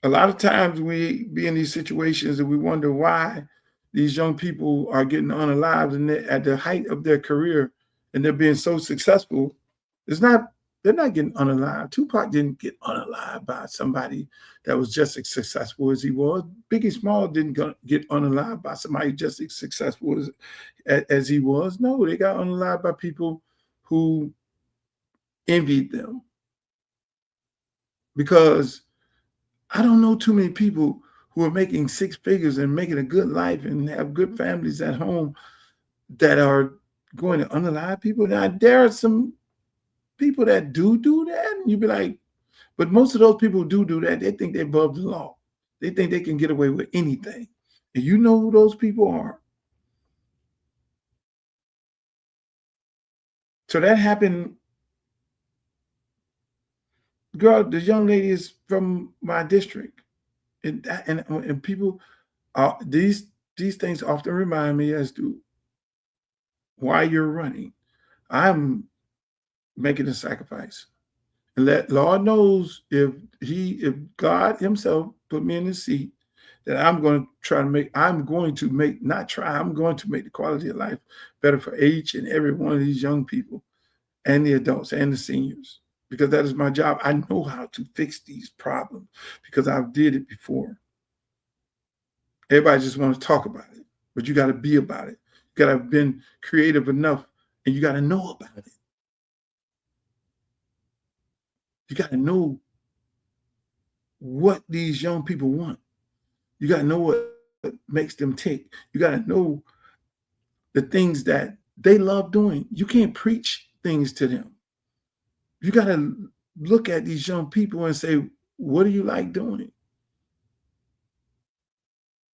a lot of times we be in these situations and we wonder why these young people are getting unalived and at the height of their career and they're being so successful. They're not getting unalived. Tupac didn't get unalived by somebody that was just as successful as he was. Biggie Small didn't get unalived by somebody just as successful as he was. No, they got unalived by people who envied them. Because I don't know too many people who are making 6 figures and making a good life and have good families at home that are going to unalive people. Now, there are some people that do that, and you'd be like, but most of those people who do that, they think they're above the law. They think they can get away with anything. And you know who those people are. So that happened. Girl, the young lady is from my district. And people, these things often remind me as to why you're running. I'm making a sacrifice. And Lord knows if God himself put me in the seat, that I'm going to make the quality of life better for each and every one of these young people and the adults and the seniors, because that is my job. I know how to fix these problems because I've did it before. Everybody just wants to talk about it, but you got to be about it. You got to have been creative enough and you got to know about it. You got to know what these young people want. You got to know what makes them tick. You got to know the things that they love doing. You can't preach things to them. You got to look at these young people and say, what do you like doing?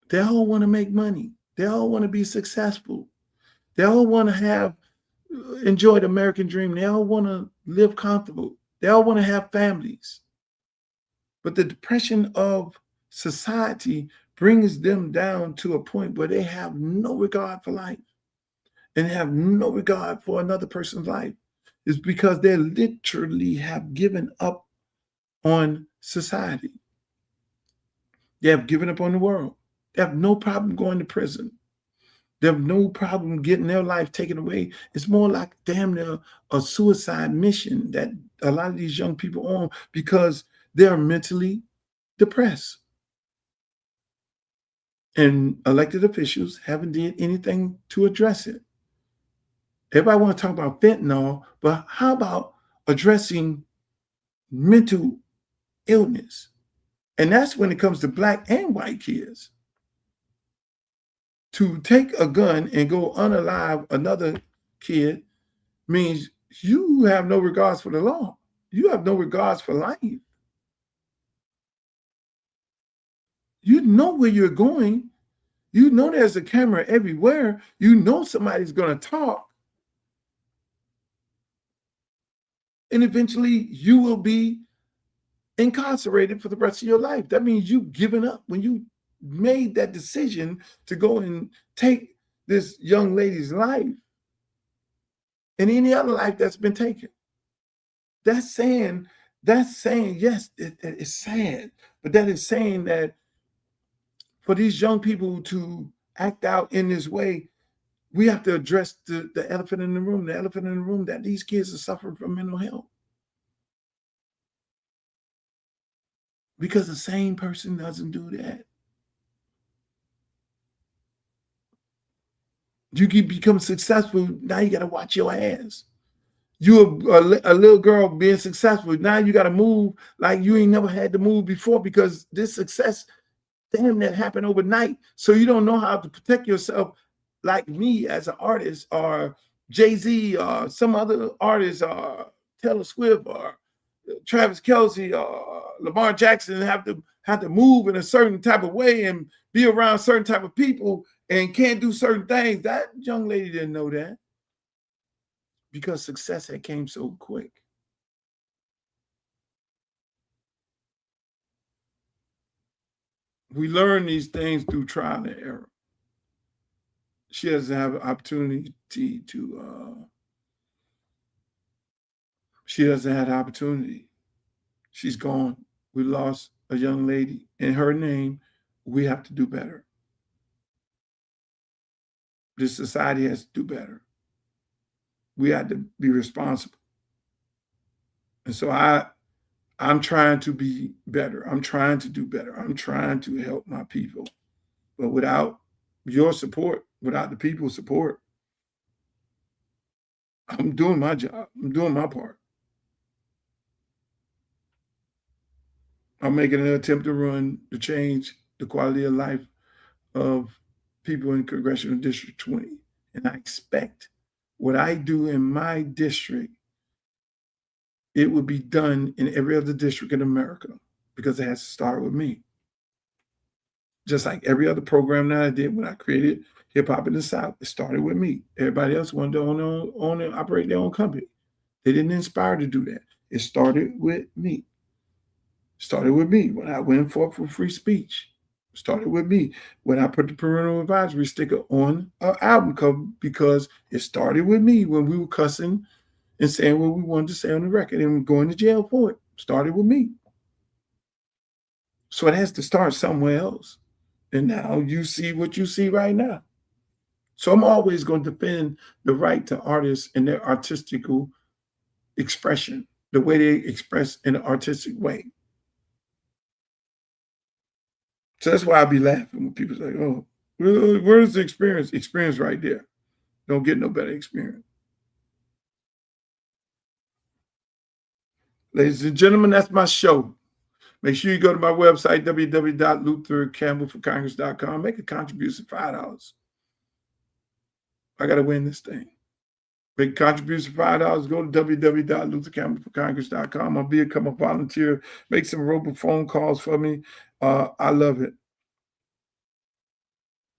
They all want to make money. They all want to be successful. They all want to enjoy the American dream. They all want to live comfortable. They all want to have families. But the depression of society brings them down to a point where they have no regard for life and have no regard for another person's life. It's because they literally have given up on society. They have given up on the world. They have no problem going to prison. They have no problem getting their life taken away. It's more like damn near a suicide mission that a lot of these young people on because they're mentally depressed. And elected officials haven't did anything to address it. Everybody want to talk about fentanyl, but how about addressing mental illness? And that's when it comes to black and white kids. To take a gun and go unalive another kid means you have no regards for the law. You have no regards for life. You know where you're going. You know there's a camera everywhere. You know somebody's going to talk. And eventually you will be incarcerated for the rest of your life. That means you've given up. When you made that decision to go and take this young lady's life and any other life that's been taken. That's saying, yes, it's sad, but that is saying that for these young people to act out in this way, we have to address the elephant in the room, that these kids are suffering from mental health. Because the same person doesn't do that. You can become successful, now you got to watch your ass. You're a little girl being successful, now you got to move like you ain't never had to move before because this success, damn, that happened overnight. So you don't know how to protect yourself like me as an artist or Jay-Z or some other artist or Taylor Swift or Travis Kelce or Lamar Jackson have to move in a certain type of way and be around certain type of people and can't do certain things. That young lady didn't know that because success had came so quick. We learn these things through trial and error. She doesn't have an opportunity to, she doesn't have the opportunity. She's gone. We lost a young lady in her name. We have to do better. This society has to do better. We have to be responsible. And so I'm trying to be better. I'm trying to do better. I'm trying to help my people. But without your support, without the people's support, I'm doing my job. I'm doing my part. I'm making an attempt to change the quality of life of people in Congressional District 20. And I expect what I do in my district, it would be done in every other district in America because it has to start with me. Just like every other program that I did when I created Hip Hop in the South, it started with me. Everybody else wanted to own and operate their own company. They didn't inspire to do that. It started with me. Started with me when I went forth for free speech. Started with me when I put the parental advisory sticker on an album cover because it started with me when we were cussing and saying what we wanted to say on the record and going to jail for it. Started with me. So it has to start somewhere else. And now you see what you see right now. So I'm always going to defend the right to artists and their artistical expression, the way they express in an artistic way. So that's why I be laughing when people say, oh, where's the experience? Experience right there. Don't get no better experience. Ladies and gentlemen, that's my show. Make sure you go to my website, www.luthercampbellforcongress.com. Make a contribution, $5. I got to win this thing. Make a contribution, $5. Go to www.luthercampbellforcongress.com. I'll become a volunteer. Make some robot phone calls for me. I love it.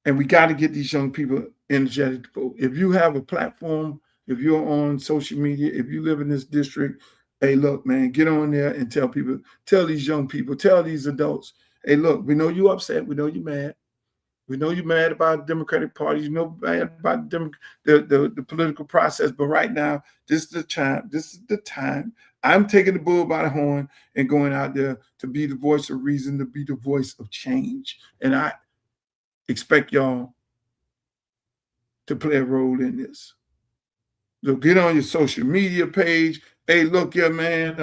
And we got to get these young people energetic to vote. If you have a platform, if you're on social media, if you live in this district, hey, look, man, get on there and tell people, tell these young people, tell these adults, hey, look, we know you're upset. We know you're mad. We know you're mad about the Democratic Party. You know mad about the political process. But right now, this is the time. This is the time. I'm taking the bull by the horn and going out there to be the voice of reason, to be the voice of change. And I expect y'all to play a role in this. So get on your social media page. Hey, look here, man.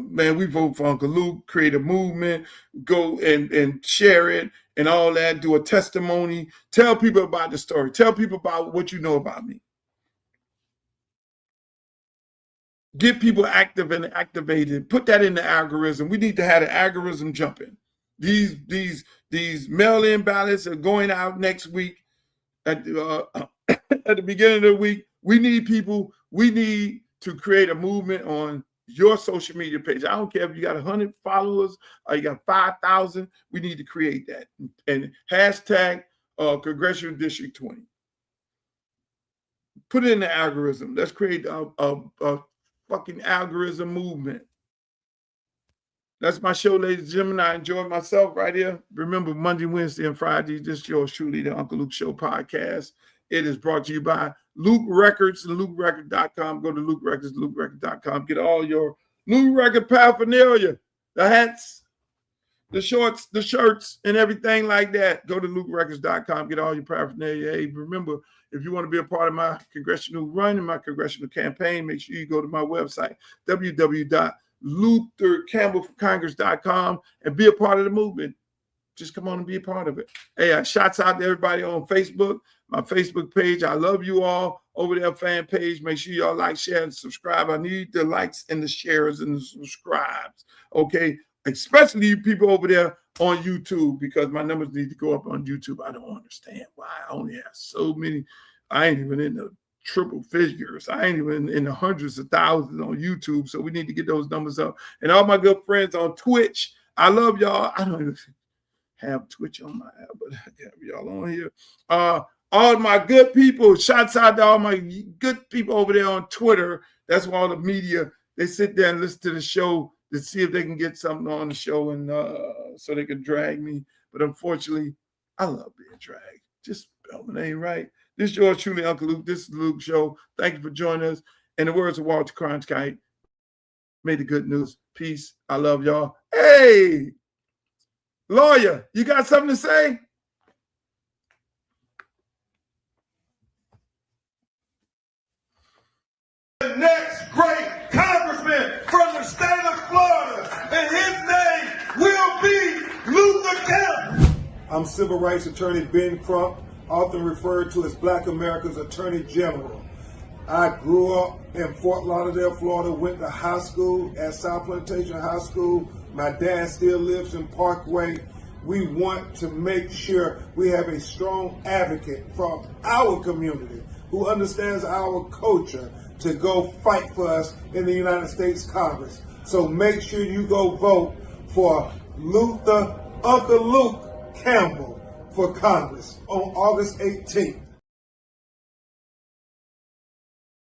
Man, we vote for Uncle Luke. Create a movement. Go and share it and all that. Do a testimony. Tell people about the story. Tell people about what you know about me. Get people active and activated. Put that in the algorithm. We need to have the algorithm jumping. These mail-in ballots are going out next week at the beginning of the week. We need people. We need to create a movement on your social media page. I don't care if you got 100 followers or you got 5,000. We need to create that. And hashtag Congressional District 20. Put it in the algorithm. Let's create a fucking algorithm movement. That's my show, ladies and gentlemen. I enjoyed myself right here. Remember, Monday, Wednesday, and Friday, this is yours truly, the Uncle Luke Show podcast. It is brought to you by Luke Records and LukeRecord.com. Go to Luke Records, LukeRecord.com. Get all your Luke Record paraphernalia, the hats, the shorts, the shirts, and everything like that. Go to LukeRecords.com. Get all your paraphernalia. Hey, remember, if you want to be a part of my congressional run and my congressional campaign, make sure you go to my website, www.luthercampbellforcongress.com, and be a part of the movement. Just come on and be a part of it. Hey, shouts out to everybody on Facebook, my Facebook page. I love you all over there, fan page. Make sure y'all like, share, and subscribe. I need the likes and the shares and the subscribes, okay? Especially you people over there on YouTube, because my numbers need to go up on YouTube. I don't understand why I only have so many. I ain't even in the triple figures. I ain't even in the hundreds of thousands on YouTube, so we need to get those numbers up. And all my good friends on Twitch, I love y'all. I don't even have Twitch on my app, but I have y'all on here. All my good people, shouts out to all my good people over there on Twitter. That's where all the media, they sit there and listen to the show to see if they can get something on the show, and so they can drag me. But unfortunately, I love being dragged. Just spelling ain't right. This is yours truly, Uncle Luke. This is the Luke Show. Thank you for joining us. In the words of Walter Cronkite, may the good news. Peace. I love y'all. Hey! Lawyer, you got something to say? The next great congressman from the state of Florida, and his name will be Luther Campbell. I'm civil rights attorney Ben Crump, often referred to as Black America's Attorney General. I grew up in Fort Lauderdale, Florida, went to high school at South Plantation High School. My dad still lives in Parkway. We want to make sure we have a strong advocate from our community who understands our culture to go fight for us in the United States Congress. So make sure you go vote for Uncle Luke Campbell for Congress on August 18th.